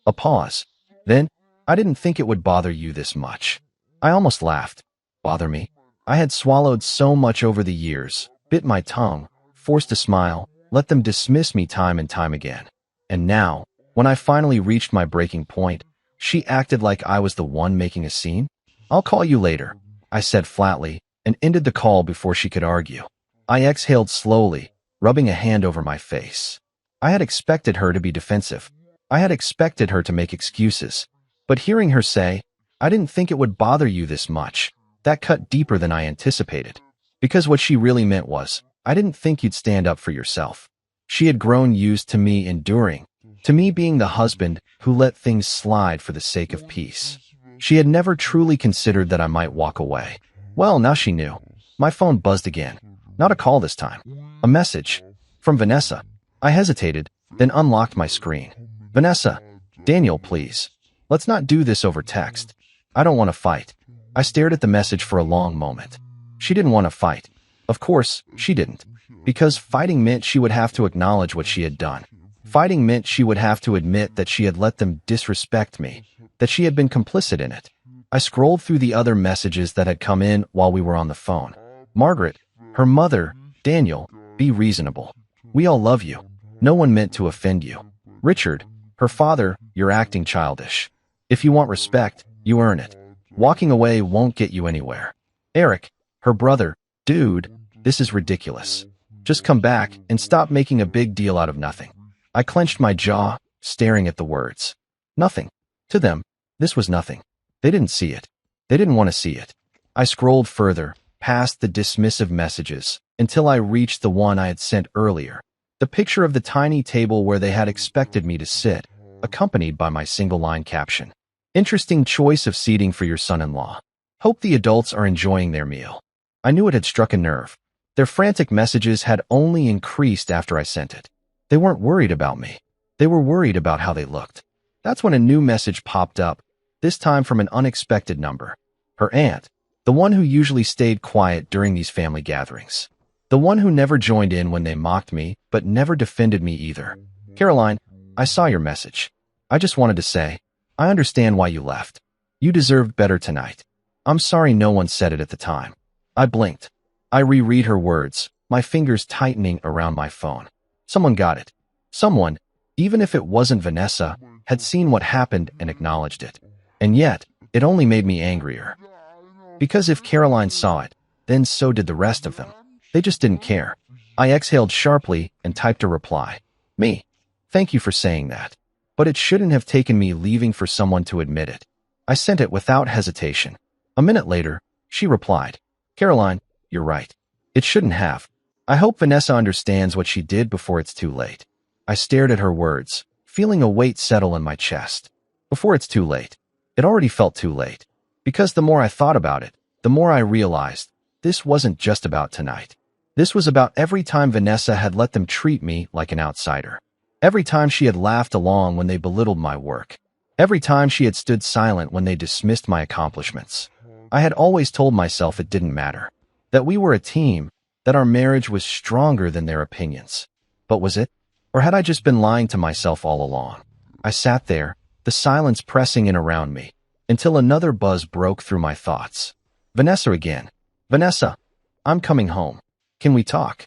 A pause. Then, I didn't think it would bother you this much. I almost laughed. Bother me? I had swallowed so much over the years, bit my tongue, forced a smile, let them dismiss me time and time again. And now, when I finally reached my breaking point, she acted like I was the one making a scene. I'll call you later, I said flatly, and ended the call before she could argue. I exhaled slowly, rubbing a hand over my face. I had expected her to be defensive. I had expected her to make excuses. But hearing her say, I didn't think it would bother you this much, that cut deeper than I anticipated. Because what she really meant was, I didn't think you'd stand up for yourself. She had grown used to me enduring, to me being the husband who let things slide for the sake of peace. She had never truly considered that I might walk away. Well, now she knew. My phone buzzed again. Not a call this time. A message. From Vanessa. I hesitated, then unlocked my screen. Vanessa. Daniel, please. Let's not do this over text. I don't want to fight. I stared at the message for a long moment. She didn't want to fight. Of course, she didn't. Because fighting meant she would have to acknowledge what she had done. Fighting meant she would have to admit that she had let them disrespect me, that she had been complicit in it. I scrolled through the other messages that had come in while we were on the phone. Margaret, her mother, Daniel, be reasonable. We all love you. No one meant to offend you. Richard, her father, you're acting childish. If you want respect, you earn it. Walking away won't get you anywhere. Eric, her brother, dude, this is ridiculous. Just come back and stop making a big deal out of nothing. I clenched my jaw, staring at the words. Nothing. To them, this was nothing. They didn't see it. They didn't want to see it. I scrolled further, past the dismissive messages, until I reached the one I had sent earlier. The picture of the tiny table where they had expected me to sit, accompanied by my single-line caption. Interesting choice of seating for your son-in-law. Hope the adults are enjoying their meal. I knew it had struck a nerve. Their frantic messages had only increased after I sent it. They weren't worried about me. They were worried about how they looked. That's when a new message popped up, this time from an unexpected number. Her aunt, the one who usually stayed quiet during these family gatherings. The one who never joined in when they mocked me, but never defended me either. Caroline, I saw your message. I just wanted to say, I understand why you left. You deserved better tonight. I'm sorry no one said it at the time. I blinked. I reread her words, my fingers tightening around my phone. Someone got it. Someone, even if it wasn't Vanessa, had seen what happened and acknowledged it. And yet, it only made me angrier. Because if Caroline saw it, then so did the rest of them. They just didn't care. I exhaled sharply and typed a reply. Me. Thank you for saying that. But it shouldn't have taken me leaving for someone to admit it. I sent it without hesitation. A minute later, She replied, Caroline, you're right. It shouldn't have. I hope Vanessa understands what she did before it's too late. I stared at her words, feeling a weight settle in my chest. Before it's too late. It already felt too late. Because the more I thought about it, the more I realized this wasn't just about tonight. This was about every time Vanessa had let them treat me like an outsider. Every time she had laughed along when they belittled my work. Every time she had stood silent when they dismissed my accomplishments. I had always told myself it didn't matter. That we were a team, that our marriage was stronger than their opinions. But was it? Or had I just been lying to myself all along? I sat there, the silence pressing in around me, until another buzz broke through my thoughts. Vanessa again. Vanessa, I'm coming home. Can we talk?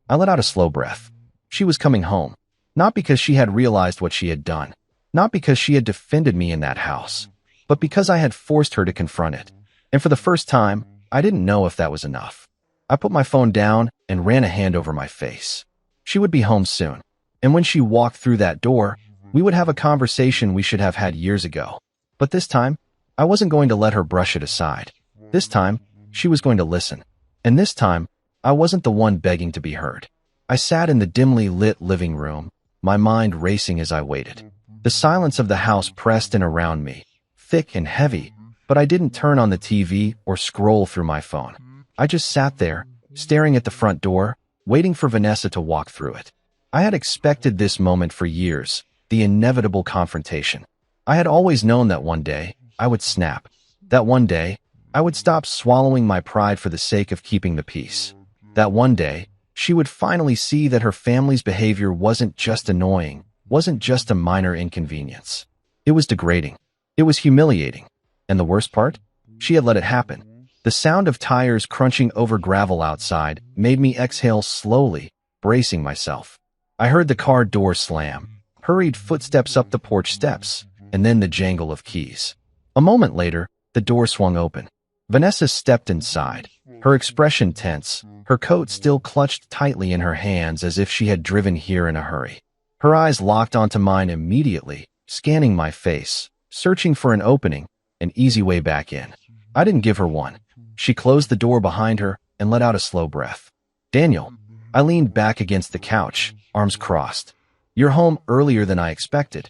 I let out a slow breath. She was coming home. Not because she had realized what she had done. Not because she had defended me in that house. But because I had forced her to confront it. And for the first time, I didn't know if that was enough. I put my phone down and ran a hand over my face. She would be home soon. And when she walked through that door, we would have a conversation we should have had years ago. But this time, I wasn't going to let her brush it aside. This time, she was going to listen. And this time, I wasn't the one begging to be heard. I sat in the dimly lit living room, my mind racing as I waited. The silence of the house pressed in around me, thick and heavy, but I didn't turn on the TV or scroll through my phone. I just sat there, staring at the front door, waiting for Vanessa to walk through it. I had expected this moment for years, the inevitable confrontation. I had always known that one day, I would snap. That one day, I would stop swallowing my pride for the sake of keeping the peace. That one day, she would finally see that her family's behavior wasn't just annoying, wasn't just a minor inconvenience. It was degrading. It was humiliating. And the worst part? She had let it happen. The sound of tires crunching over gravel outside made me exhale slowly, bracing myself. I heard the car door slam, hurried footsteps up the porch steps, and then the jangle of keys. A moment later, the door swung open. Vanessa stepped inside, her expression tense, her coat still clutched tightly in her hands as if she had driven here in a hurry. Her eyes locked onto mine immediately, scanning my face, searching for an opening, an easy way back in. I didn't give her one. She closed the door behind her and let out a slow breath. Daniel. I leaned back against the couch, arms crossed. You're home earlier than I expected.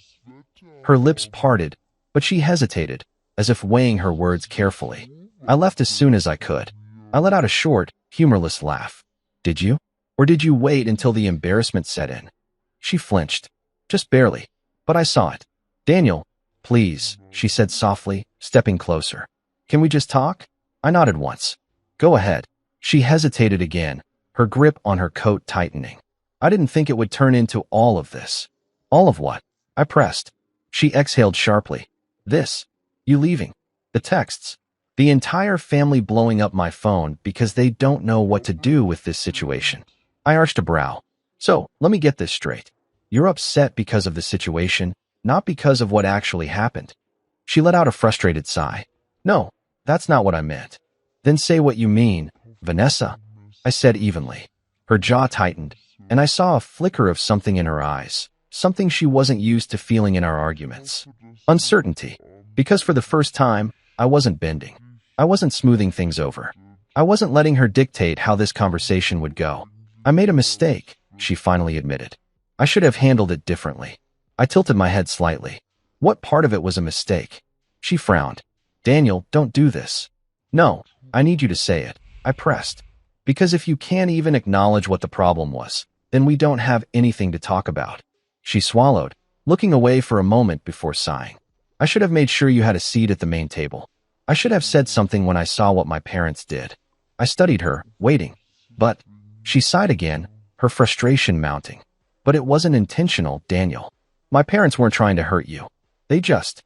Her lips parted, but she hesitated, as if weighing her words carefully. I left as soon as I could. I let out a short, humorless laugh. Did you? Or did you wait until the embarrassment set in? She flinched. Just barely. But I saw it. Daniel, please, she said softly, stepping closer. Can we just talk? I nodded once. Go ahead. She hesitated again, her grip on her coat tightening. I didn't think it would turn into all of this. All of what? I pressed. She exhaled sharply. This. You leaving. The texts. The entire family blowing up my phone because they don't know what to do with this situation. I arched a brow. So, let me get this straight. You're upset because of the situation, not because of what actually happened. She let out a frustrated sigh. No, that's not what I meant. Then say what you mean, Vanessa, I said evenly. Her jaw tightened, and I saw a flicker of something in her eyes, something she wasn't used to feeling in our arguments. Uncertainty. Because for the first time, I wasn't bending. I wasn't smoothing things over. I wasn't letting her dictate how this conversation would go. I made a mistake, she finally admitted. I should have handled it differently. I tilted my head slightly. What part of it was a mistake? She frowned. Daniel, don't do this. No, I need you to say it. I pressed. Because if you can't even acknowledge what the problem was, then we don't have anything to talk about. She swallowed, looking away for a moment before sighing. I should have made sure you had a seat at the main table. I should have said something when I saw what my parents did. I studied her, waiting. But, she sighed again, her frustration mounting. But it wasn't intentional, Daniel. My parents weren't trying to hurt you. They just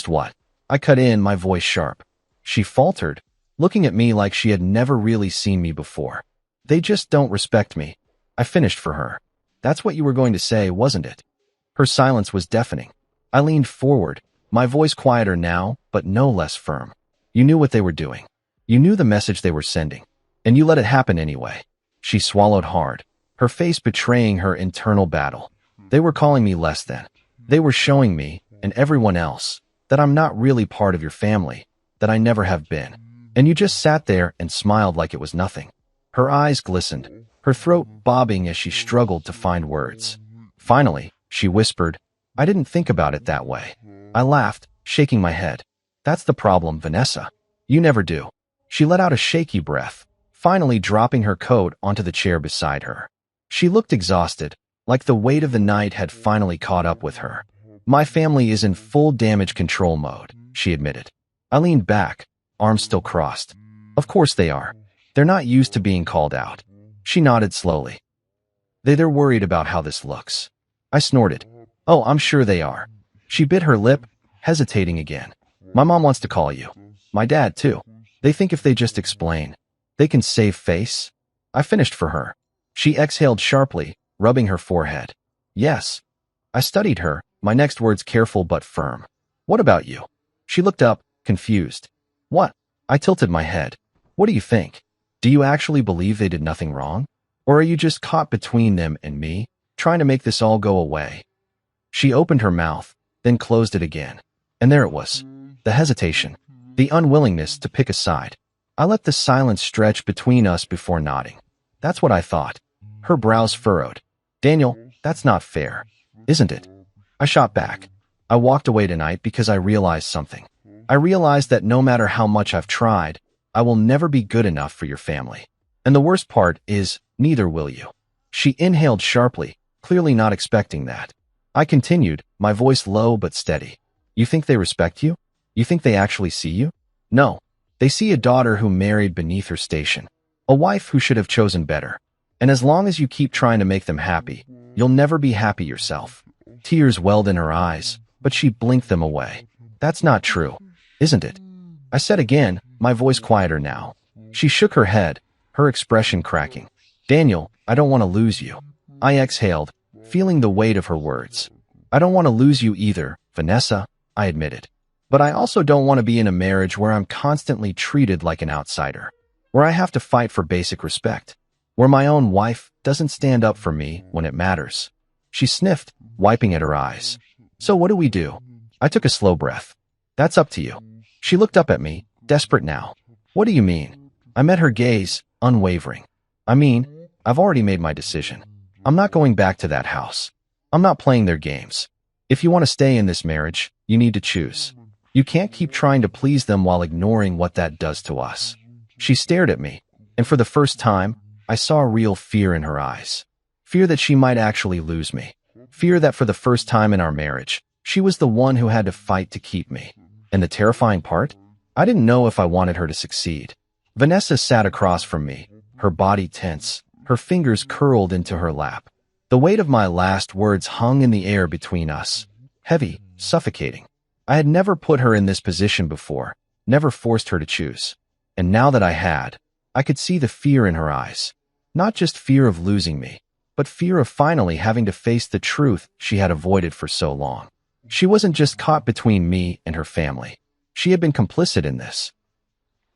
what? I cut in, my voice sharp. She faltered, looking at me like she had never really seen me before. They just don't respect me. I finished for her. That's what you were going to say, wasn't it? Her silence was deafening. I leaned forward, my voice quieter now, but no less firm. You knew what they were doing. You knew the message they were sending. And you let it happen anyway. She swallowed hard, her face betraying her internal battle. They were calling me less than. They were showing me, and everyone else, that I'm not really part of your family, that I never have been. And you just sat there and smiled like it was nothing. Her eyes glistened, her throat bobbing as she struggled to find words. Finally, she whispered, "I didn't think about it that way." I laughed, shaking my head. "That's the problem, Vanessa. You never do." She let out a shaky breath, finally dropping her coat onto the chair beside her. She looked exhausted, like the weight of the night had finally caught up with her. "My family is in full damage control mode," she admitted. I leaned back, arms still crossed. "Of course they are. They're not used to being called out." She nodded slowly. They're worried about how this looks." I snorted. "Oh, I'm sure they are." She bit her lip, hesitating again. "My mom wants to call you. My dad, too. They think if they just explain, they can save face." I finished for her. She exhaled sharply, rubbing her forehead. "Yes." I studied her, my next words careful but firm. "What about you?" She looked up, confused. "What?" I tilted my head. "What do you think? Do you actually believe they did nothing wrong? Or are you just caught between them and me, trying to make this all go away?" She opened her mouth, then closed it again. And there it was. The hesitation, the unwillingness to pick a side. I let the silence stretch between us before nodding. "That's what I thought." Her brows furrowed. "Daniel, that's not fair, isn't it?" I shot back. "I walked away tonight because I realized something. I realized that no matter how much I've tried, I will never be good enough for your family. And the worst part is, neither will you." She inhaled sharply, clearly not expecting that. I continued, my voice low but steady. "You think they respect you? You think they actually see you? No. They see a daughter who married beneath her station. A wife who should have chosen better. And as long as you keep trying to make them happy, you'll never be happy yourself." Tears welled in her eyes, but she blinked them away. "That's not true, isn't it?" I said again, my voice quieter now. She shook her head, her expression cracking. "Daniel, I don't want to lose you." I exhaled, feeling the weight of her words. "I don't want to lose you either, Vanessa," I admitted. "But I also don't want to be in a marriage where I'm constantly treated like an outsider, where I have to fight for basic respect, where my own wife doesn't stand up for me when it matters." She sniffed, wiping at her eyes. "So what do we do?" I took a slow breath. "That's up to you." She looked up at me, desperate now. "What do you mean?" I met her gaze, unwavering. "I mean, I've already made my decision. I'm not going back to that house. I'm not playing their games. If you want to stay in this marriage, you need to choose. You can't keep trying to please them while ignoring what that does to us." She stared at me, and for the first time, I saw real fear in her eyes. Fear that she might actually lose me. Fear that for the first time in our marriage, she was the one who had to fight to keep me. And the terrifying part? I didn't know if I wanted her to succeed. Vanessa sat across from me, her body tense, her fingers curled into her lap. The weight of my last words hung in the air between us, heavy, suffocating. I had never put her in this position before, never forced her to choose. And now that I had, I could see the fear in her eyes. Not just fear of losing me, but fear of finally having to face the truth she had avoided for so long. She wasn't just caught between me and her family. She had been complicit in this.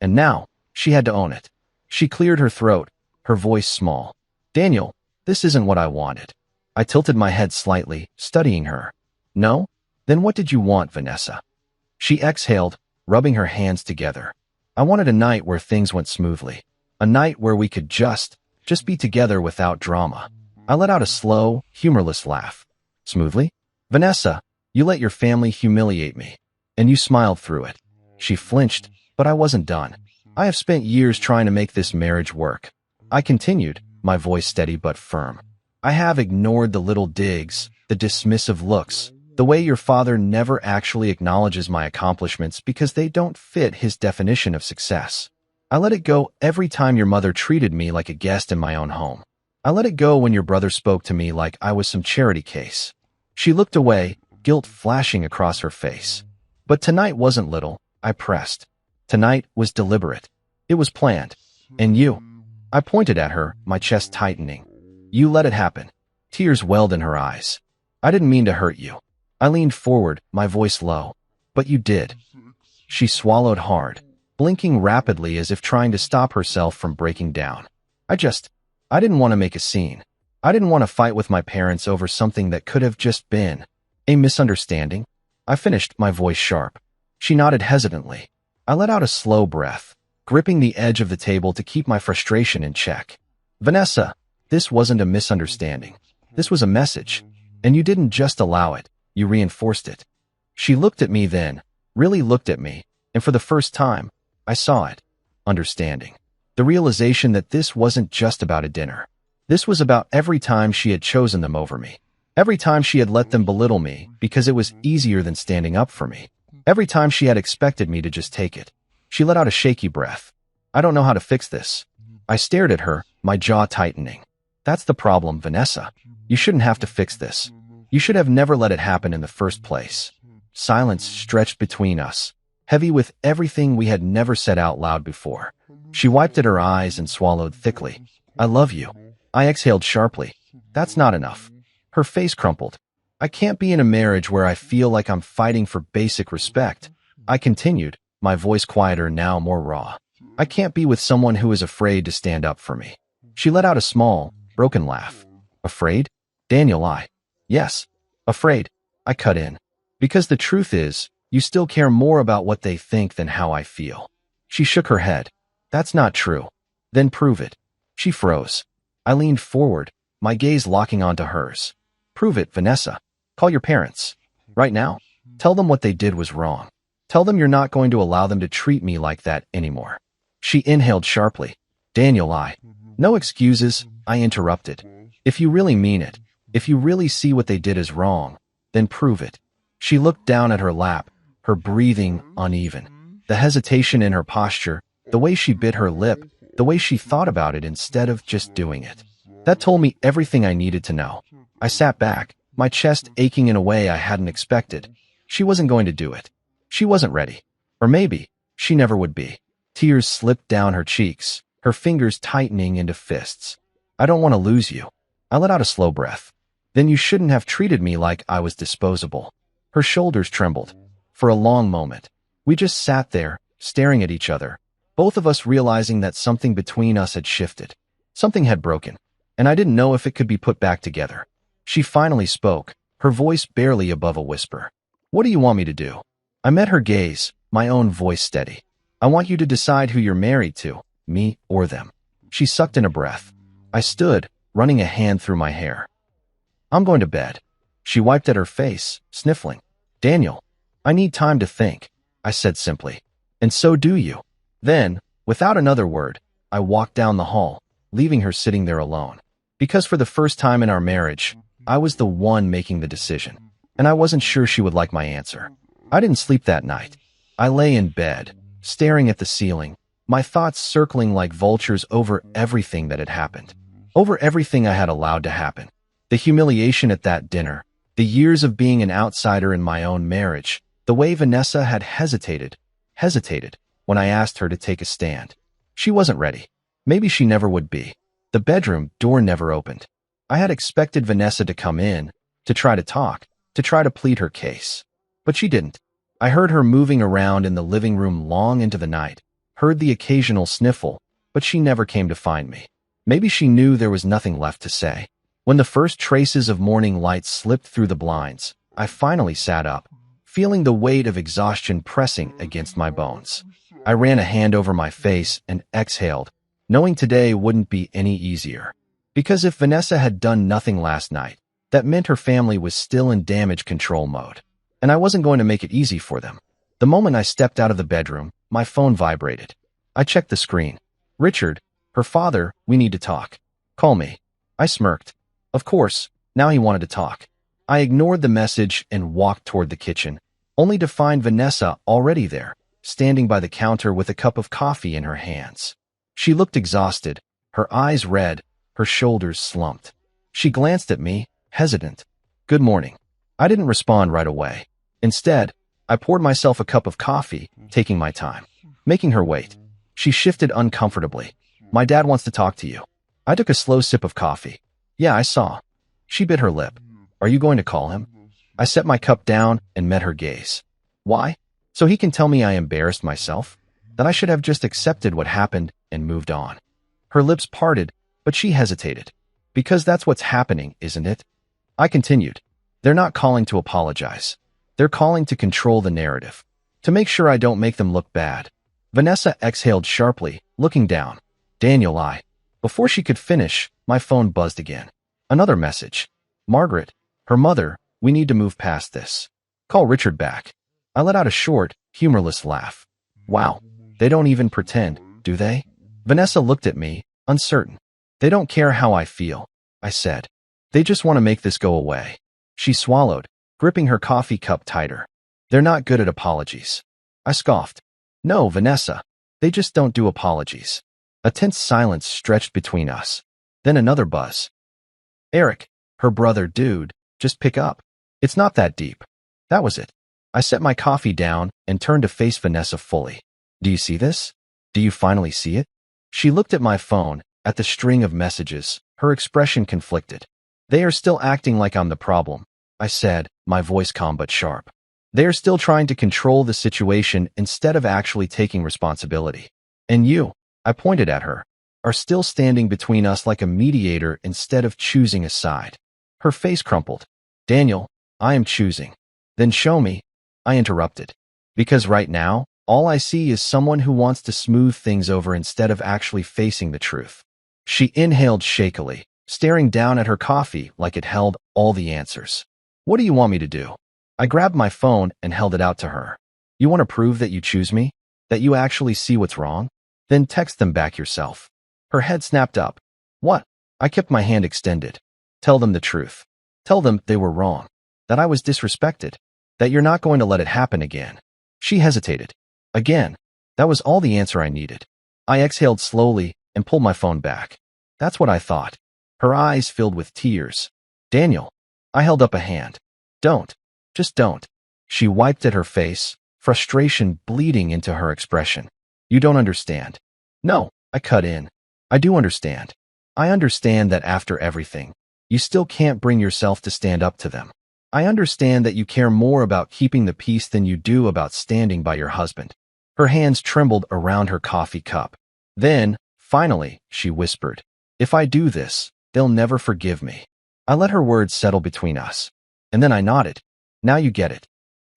And now, she had to own it. She cleared her throat, her voice small. "Daniel, this isn't what I wanted." I tilted my head slightly, studying her. "No? Then what did you want, Vanessa?" She exhaled, rubbing her hands together. "I wanted a night where things went smoothly. A night where we could just be together without drama." I let out a slow, humorless laugh. "Smoothly? Vanessa, you let your family humiliate me, and you smiled through it." She flinched, but I wasn't done. "I have spent years trying to make this marriage work." I continued, my voice steady but firm. "I have ignored the little digs, the dismissive looks, the way your father never actually acknowledges my accomplishments because they don't fit his definition of success. I let it go every time your mother treated me like a guest in my own home. I let it go when your brother spoke to me like I was some charity case." She looked away, guilt flashing across her face. "But tonight wasn't little," I pressed. "Tonight was deliberate. It was planned. And you—" I pointed at her, my chest tightening. "You let it happen." Tears welled in her eyes. "I didn't mean to hurt you." I leaned forward, my voice low. "But you did." She swallowed hard, blinking rapidly as if trying to stop herself from breaking down. I didn't want to make a scene. I didn't want to fight with my parents over something that could have just been a misunderstanding. I finished, my voice sharp. She nodded hesitantly. I let out a slow breath, gripping the edge of the table to keep my frustration in check. Vanessa, this wasn't a misunderstanding. This was a message. And you didn't just allow it, you reinforced it. She looked at me then, really looked at me, and for the first time, I saw it. Understanding. The realization that this wasn't just about a dinner. This was about every time she had chosen them over me. Every time she had let them belittle me because it was easier than standing up for me. Every time she had expected me to just take it. She let out a shaky breath. I don't know how to fix this. I stared at her, my jaw tightening. That's the problem, Vanessa. You shouldn't have to fix this. You should have never let it happen in the first place. Silence stretched between us, heavy with everything we had never said out loud before. She wiped at her eyes and swallowed thickly. I love you. I exhaled sharply. That's not enough. Her face crumpled. I can't be in a marriage where I feel like I'm fighting for basic respect. I continued, my voice quieter, now more raw. I can't be with someone who is afraid to stand up for me. She let out a small, broken laugh. Afraid? Daniel, yes, afraid. I cut in. Because the truth is, you still care more about what they think than how I feel. She shook her head. That's not true. Then prove it. She froze. I leaned forward, my gaze locking onto hers. Prove it, Vanessa. Call your parents. Right now. Tell them what they did was wrong. Tell them you're not going to allow them to treat me like that anymore. She inhaled sharply. Daniel, no excuses, I interrupted. If you really mean it, if you really see what they did as wrong, then prove it. She looked down at her lap, her breathing uneven. The hesitation in her posture, the way she bit her lip, the way she thought about it instead of just doing it. That told me everything I needed to know. I sat back, my chest aching in a way I hadn't expected. She wasn't going to do it. She wasn't ready. Or maybe, she never would be. Tears slipped down her cheeks, her fingers tightening into fists. I don't want to lose you. I let out a slow breath. Then you shouldn't have treated me like I was disposable. Her shoulders trembled. For a long moment, we just sat there, staring at each other, both of us realizing that something between us had shifted. Something had broken, and I didn't know if it could be put back together. She finally spoke, her voice barely above a whisper. What do you want me to do? I met her gaze, my own voice steady. I want you to decide who you're married to, me or them. She sucked in a breath. I stood, running a hand through my hair. I'm going to bed. She wiped at her face, sniffling. Daniel, I need time to think, I said simply. And so do you. Then, without another word, I walked down the hall, leaving her sitting there alone. Because for the first time in our marriage, I was the one making the decision. And I wasn't sure she would like my answer. I didn't sleep that night. I lay in bed, staring at the ceiling, my thoughts circling like vultures over everything that had happened. Over everything I had allowed to happen. The humiliation at that dinner, the years of being an outsider in my own marriage, the way Vanessa had hesitated when I asked her to take a stand. She wasn't ready. Maybe she never would be. The bedroom door never opened. I had expected Vanessa to come in, to try to talk, to try to plead her case. But she didn't. I heard her moving around in the living room long into the night, heard the occasional sniffle, but she never came to find me. Maybe she knew there was nothing left to say. When the first traces of morning light slipped through the blinds, I finally sat up, feeling the weight of exhaustion pressing against my bones. I ran a hand over my face and exhaled, knowing today wouldn't be any easier. Because if Vanessa had done nothing last night, that meant her family was still in damage control mode. And I wasn't going to make it easy for them. The moment I stepped out of the bedroom, my phone vibrated. I checked the screen. Richard, her father, we need to talk. Call me. I smirked. Of course, now he wanted to talk. I ignored the message and walked toward the kitchen, only to find Vanessa already there, standing by the counter with a cup of coffee in her hands. She looked exhausted, her eyes red, her shoulders slumped. She glanced at me, hesitant. Good morning. I didn't respond right away. Instead, I poured myself a cup of coffee, taking my time, making her wait. She shifted uncomfortably. My dad wants to talk to you. I took a slow sip of coffee. Yeah, I saw. She bit her lip. Are you going to call him? I set my cup down and met her gaze. Why? So he can tell me I embarrassed myself? That I should have just accepted what happened and moved on. Her lips parted, but she hesitated. Because that's what's happening, isn't it? I continued. They're not calling to apologize. They're calling to control the narrative. To make sure I don't make them look bad. Vanessa exhaled sharply, looking down. Daniel, I. Before she could finish, my phone buzzed again. Another message. Margaret, her mother, we need to move past this. Call Richard back. I let out a short, humorless laugh. Wow, they don't even pretend, do they? Vanessa looked at me, uncertain. They don't care how I feel, I said. They just want to make this go away. She swallowed, gripping her coffee cup tighter. They're not good at apologies. I scoffed. No, Vanessa. They just don't do apologies. A tense silence stretched between us. Then another buzz. Eric, her brother, dude, just pick up. It's not that deep. That was it. I set my coffee down and turned to face Vanessa fully. Do you see this? Do you finally see it? She looked at my phone, at the string of messages, her expression conflicted. They are still acting like I'm the problem, I said, my voice calm but sharp. They are still trying to control the situation instead of actually taking responsibility. And you, I pointed at her, are still standing between us like a mediator instead of choosing a side. Her face crumpled. Daniel, I am choosing. Then show me, I interrupted. Because right now, all I see is someone who wants to smooth things over instead of actually facing the truth. She inhaled shakily, staring down at her coffee like it held all the answers. What do you want me to do? I grabbed my phone and held it out to her. You want to prove that you choose me? That you actually see what's wrong? Then text them back yourself. Her head snapped up. What? I kept my hand extended. Tell them the truth. Tell them they were wrong. That I was disrespected. That you're not going to let it happen again. She hesitated. Again. That was all the answer I needed. I exhaled slowly and pulled my phone back. That's what I thought. Her eyes filled with tears. Daniel. I held up a hand. Don't. Just don't. She wiped at her face, frustration bleeding into her expression. You don't understand. No, I cut in. I do understand. I understand that after everything, you still can't bring yourself to stand up to them. I understand that you care more about keeping the peace than you do about standing by your husband. Her hands trembled around her coffee cup. Then, finally, she whispered, if I do this, they'll never forgive me. I let her words settle between us. And then I nodded. Now you get it.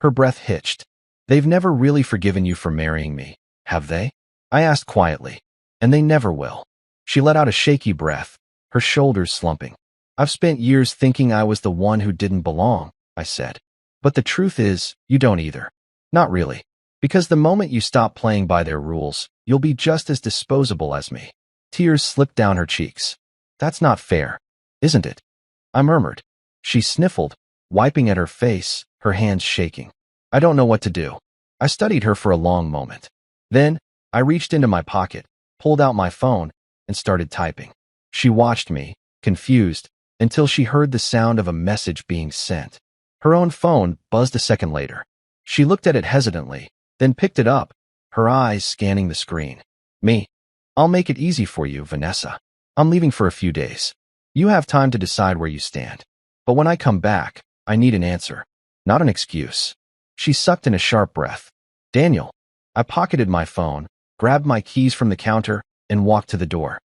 Her breath hitched. They've never really forgiven you for marrying me, have they? I asked quietly. And they never will. She let out a shaky breath, her shoulders slumping. I've spent years thinking I was the one who didn't belong, I said. But the truth is, you don't either. Not really. Because the moment you stop playing by their rules, you'll be just as disposable as me. Tears slipped down her cheeks. That's not fair, isn't it? I murmured. She sniffled, wiping at her face, her hands shaking. I don't know what to do. I studied her for a long moment. Then, I reached into my pocket, pulled out my phone, and started typing. She watched me, confused, until she heard the sound of a message being sent. Her own phone buzzed a second later. She looked at it hesitantly, then picked it up, her eyes scanning the screen. Me. I'll make it easy for you, Vanessa. I'm leaving for a few days. You have time to decide where you stand. But when I come back, I need an answer, not an excuse. She sucked in a sharp breath. Daniel. I pocketed my phone, grabbed my keys from the counter, and walked to the door.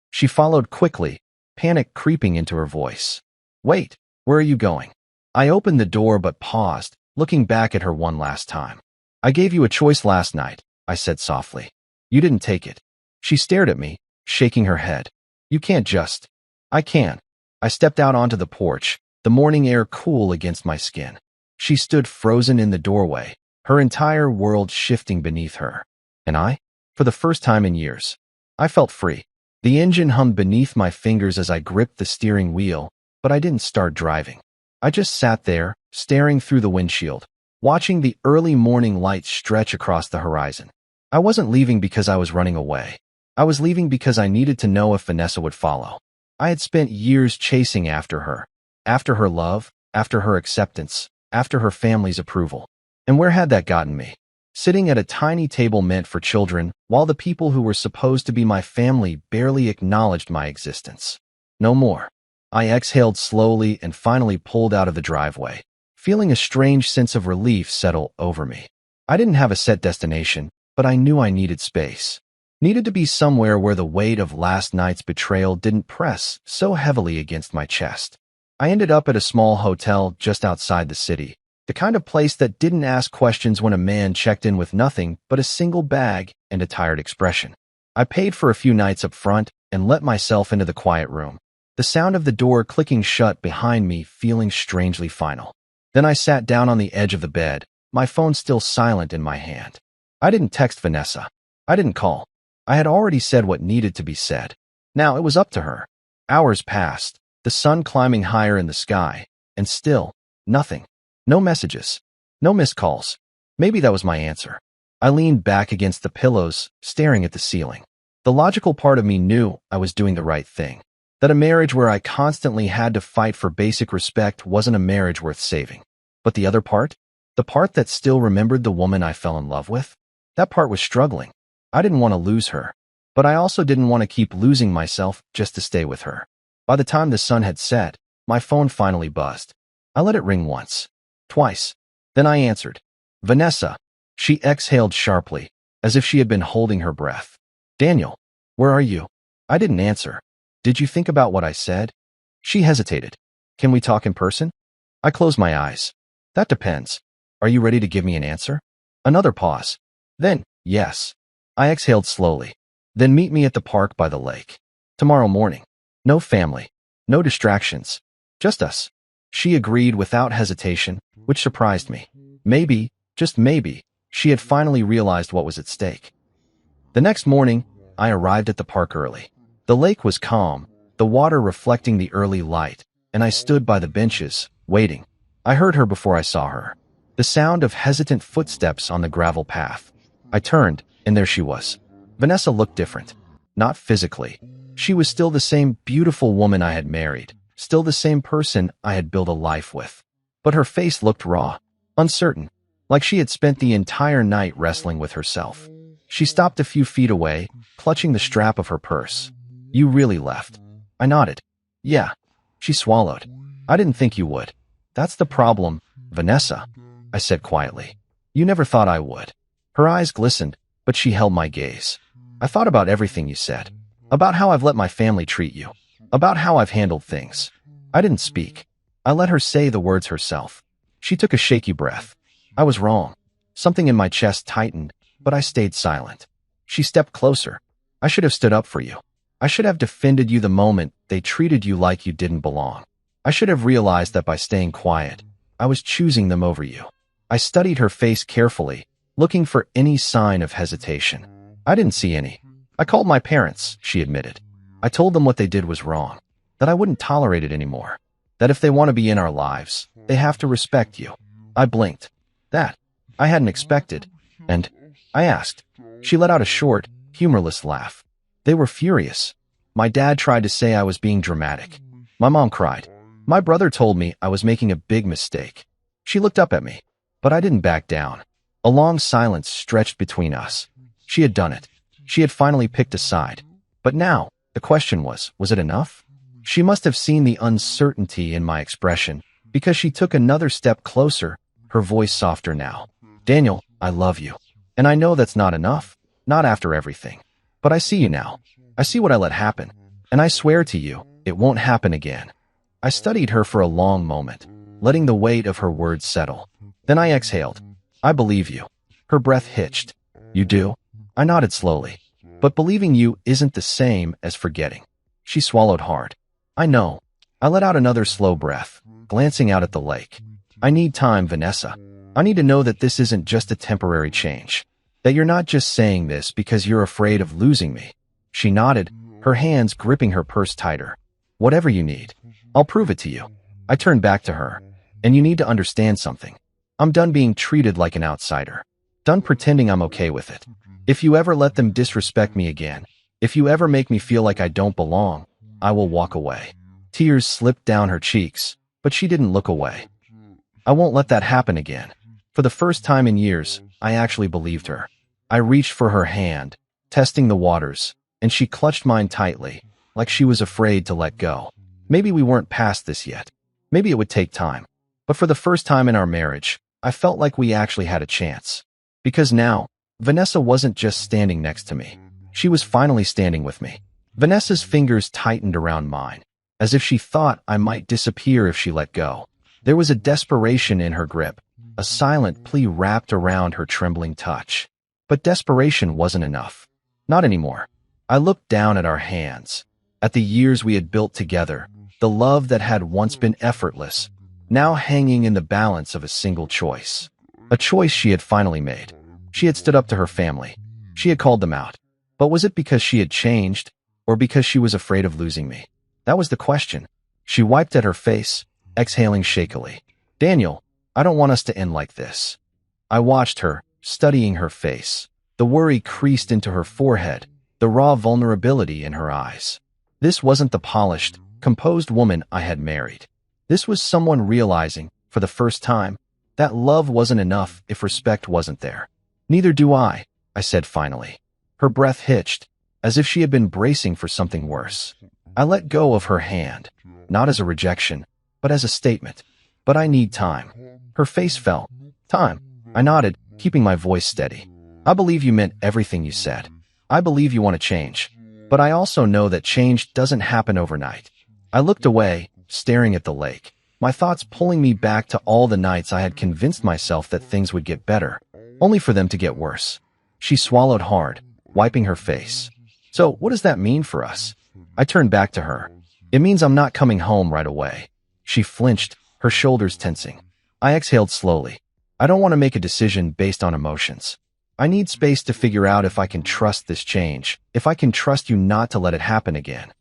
She followed quickly, panic creeping into her voice. Wait, where are you going? I opened the door but paused, looking back at her one last time. I gave you a choice last night, I said softly. You didn't take it. She stared at me, shaking her head. You can't just. I can. I stepped out onto the porch, the morning air cool against my skin. She stood frozen in the doorway, her entire world shifting beneath her. And I, for the first time in years, I felt free. The engine hummed beneath my fingers as I gripped the steering wheel, but I didn't start driving. I just sat there, staring through the windshield, watching the early morning light stretch across the horizon. I wasn't leaving because I was running away. I was leaving because I needed to know if Vanessa would follow. I had spent years chasing after her love, after her acceptance, after her family's approval. And where had that gotten me? Sitting at a tiny table meant for children, while the people who were supposed to be my family barely acknowledged my existence. No more. I exhaled slowly and finally pulled out of the driveway, feeling a strange sense of relief settle over me. I didn't have a set destination, but I knew I needed space. Needed to be somewhere where the weight of last night's betrayal didn't press so heavily against my chest. I ended up at a small hotel just outside the city, The kind of place that didn't ask questions when a man checked in with nothing but a single bag and a tired expression. I paid for a few nights up front and let myself into the quiet room, the sound of the door clicking shut behind me feeling strangely final. Then I sat down on the edge of the bed, my phone still silent in my hand. I didn't text Vanessa. I didn't call. I had already said what needed to be said. Now it was up to her. Hours passed, the sun climbing higher in the sky, and still, nothing. No messages. No missed calls. Maybe that was my answer. I leaned back against the pillows, staring at the ceiling. The logical part of me knew I was doing the right thing. That a marriage where I constantly had to fight for basic respect wasn't a marriage worth saving. But the other part? The part that still remembered the woman I fell in love with? That part was struggling. I didn't want to lose her. But I also didn't want to keep losing myself just to stay with her. By the time the sun had set, my phone finally buzzed. I let it ring once. Twice. Then I answered. Vanessa. She exhaled sharply, as if she had been holding her breath. Daniel, where are you? I didn't answer. Did you think about what I said? She hesitated. Can we talk in person? I closed my eyes. That depends. Are you ready to give me an answer? Another pause. Then, yes. I exhaled slowly. Then meet me at the park by the lake. Tomorrow morning. No family. No distractions. Just us. She agreed without hesitation, which surprised me. Maybe, just maybe, she had finally realized what was at stake. The next morning, I arrived at the park early. The lake was calm, the water reflecting the early light, and I stood by the benches, waiting. I heard her before I saw her. The sound of hesitant footsteps on the gravel path. I turned, and there she was. Vanessa looked different. Not physically. She was still the same beautiful woman I had married, still the same person I had built a life with. But her face looked raw, uncertain, like she had spent the entire night wrestling with herself. She stopped a few feet away, clutching the strap of her purse. You really left. I nodded. Yeah. She swallowed. I didn't think you would. That's the problem, Vanessa, I said quietly. You never thought I would. Her eyes glistened, but she held my gaze. I thought about everything you said. About how I've let my family treat you. About how I've handled things. I didn't speak. I let her say the words herself. She took a shaky breath. I was wrong. Something in my chest tightened, but I stayed silent. She stepped closer. I should have stood up for you. I should have defended you the moment they treated you like you didn't belong. I should have realized that by staying quiet, I was choosing them over you. I studied her face carefully, looking for any sign of hesitation. I didn't see any. I called my parents, she admitted. I told them what they did was wrong, that I wouldn't tolerate it anymore, that if they want to be in our lives, they have to respect you. I blinked. That I hadn't expected, and I asked. She let out a short, humorless laugh. They were furious. My dad tried to say I was being dramatic. My mom cried. My brother told me I was making a big mistake. She looked up at me, but I didn't back down. A long silence stretched between us. She had done it. She had finally picked a side. But now, the question was it enough? She must have seen the uncertainty in my expression, because she took another step closer, her voice softer now. Daniel, I love you. And I know that's not enough, not after everything. But I see you now. I see what I let happen. And I swear to you, it won't happen again. I studied her for a long moment, letting the weight of her words settle. Then I exhaled. I believe you. Her breath hitched. You do? I nodded slowly. But believing you isn't the same as forgetting. She swallowed hard. I know. I let out another slow breath, glancing out at the lake. I need time, Vanessa. I need to know that this isn't just a temporary change. That you're not just saying this because you're afraid of losing me. She nodded, her hands gripping her purse tighter. Whatever you need. I'll prove it to you. I turned back to her. And you need to understand something. I'm done being treated like an outsider. Done pretending I'm okay with it. If you ever let them disrespect me again, if you ever make me feel like I don't belong, I will walk away. Tears slipped down her cheeks, but she didn't look away. I won't let that happen again. For the first time in years, I actually believed her. I reached for her hand, testing the waters, and she clutched mine tightly, like she was afraid to let go. Maybe we weren't past this yet. Maybe it would take time. But for the first time in our marriage, I felt like we actually had a chance. Because now, Vanessa wasn't just standing next to me. She was finally standing with me. Vanessa's fingers tightened around mine, as if she thought I might disappear if she let go. There was a desperation in her grip, a silent plea wrapped around her trembling touch. But desperation wasn't enough. Not anymore. I looked down at our hands, at the years we had built together, the love that had once been effortless, now hanging in the balance of a single choice. A choice she had finally made. She had stood up to her family. She had called them out. But was it because she had changed, or because she was afraid of losing me? That was the question. She wiped at her face, exhaling shakily. Daniel, I don't want us to end like this. I watched her, studying her face. The worry creased into her forehead, the raw vulnerability in her eyes. This wasn't the polished, composed woman I had married. This was someone realizing, for the first time, that love wasn't enough if respect wasn't there. Neither do I said finally. Her breath hitched, as if she had been bracing for something worse. I let go of her hand, not as a rejection, but as a statement. But I need time. Her face fell. Time. I nodded, keeping my voice steady. I believe you meant everything you said. I believe you want to change. But I also know that change doesn't happen overnight. I looked away, staring at the lake, my thoughts pulling me back to all the nights I had convinced myself that things would get better, only for them to get worse. She swallowed hard, wiping her face. So, what does that mean for us? I turned back to her. It means I'm not coming home right away. She flinched, her shoulders tensing. I exhaled slowly. I don't want to make a decision based on emotions. I need space to figure out if I can trust this change, if I can trust you not to let it happen again.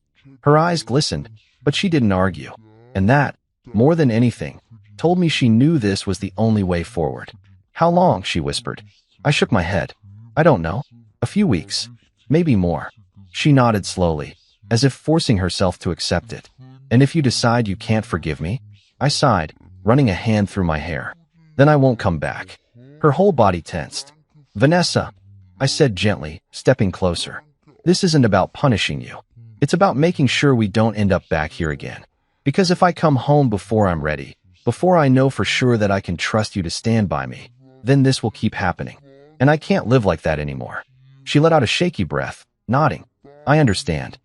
Her eyes glistened, but she didn't argue. And that, more than anything, told me she knew this was the only way forward. How long? She whispered. I shook my head. I don't know. A few weeks. Maybe more. She nodded slowly, as if forcing herself to accept it. And if you decide you can't forgive me? I sighed, running a hand through my hair. Then I won't come back. Her whole body tensed. Vanessa, I said gently, stepping closer. This isn't about punishing you. It's about making sure we don't end up back here again. Because if I come home before I'm ready, before I know for sure that I can trust you to stand by me, then this will keep happening. And I can't live like that anymore. She let out a shaky breath, nodding. I understand.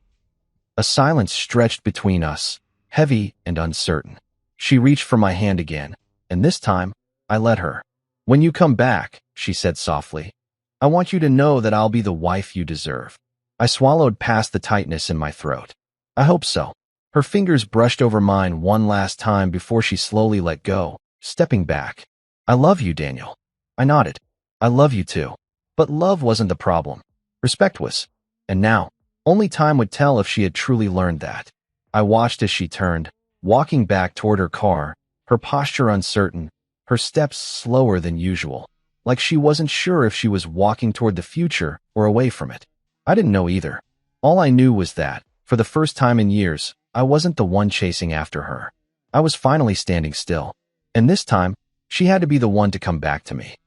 A silence stretched between us, heavy and uncertain. She reached for my hand again, and this time, I let her. When you come back, she said softly, I want you to know that I'll be the wife you deserve. I swallowed past the tightness in my throat. I hope so. Her fingers brushed over mine one last time before she slowly let go, stepping back. I love you, Daniel. I nodded. I love you too. But love wasn't the problem. Respect was. And now, only time would tell if she had truly learned that. I watched as she turned, walking back toward her car, her posture uncertain, her steps slower than usual, like she wasn't sure if she was walking toward the future or away from it. I didn't know either. All I knew was that, for the first time in years, I wasn't the one chasing after her. I was finally standing still. And this time, she had to be the one to come back to me.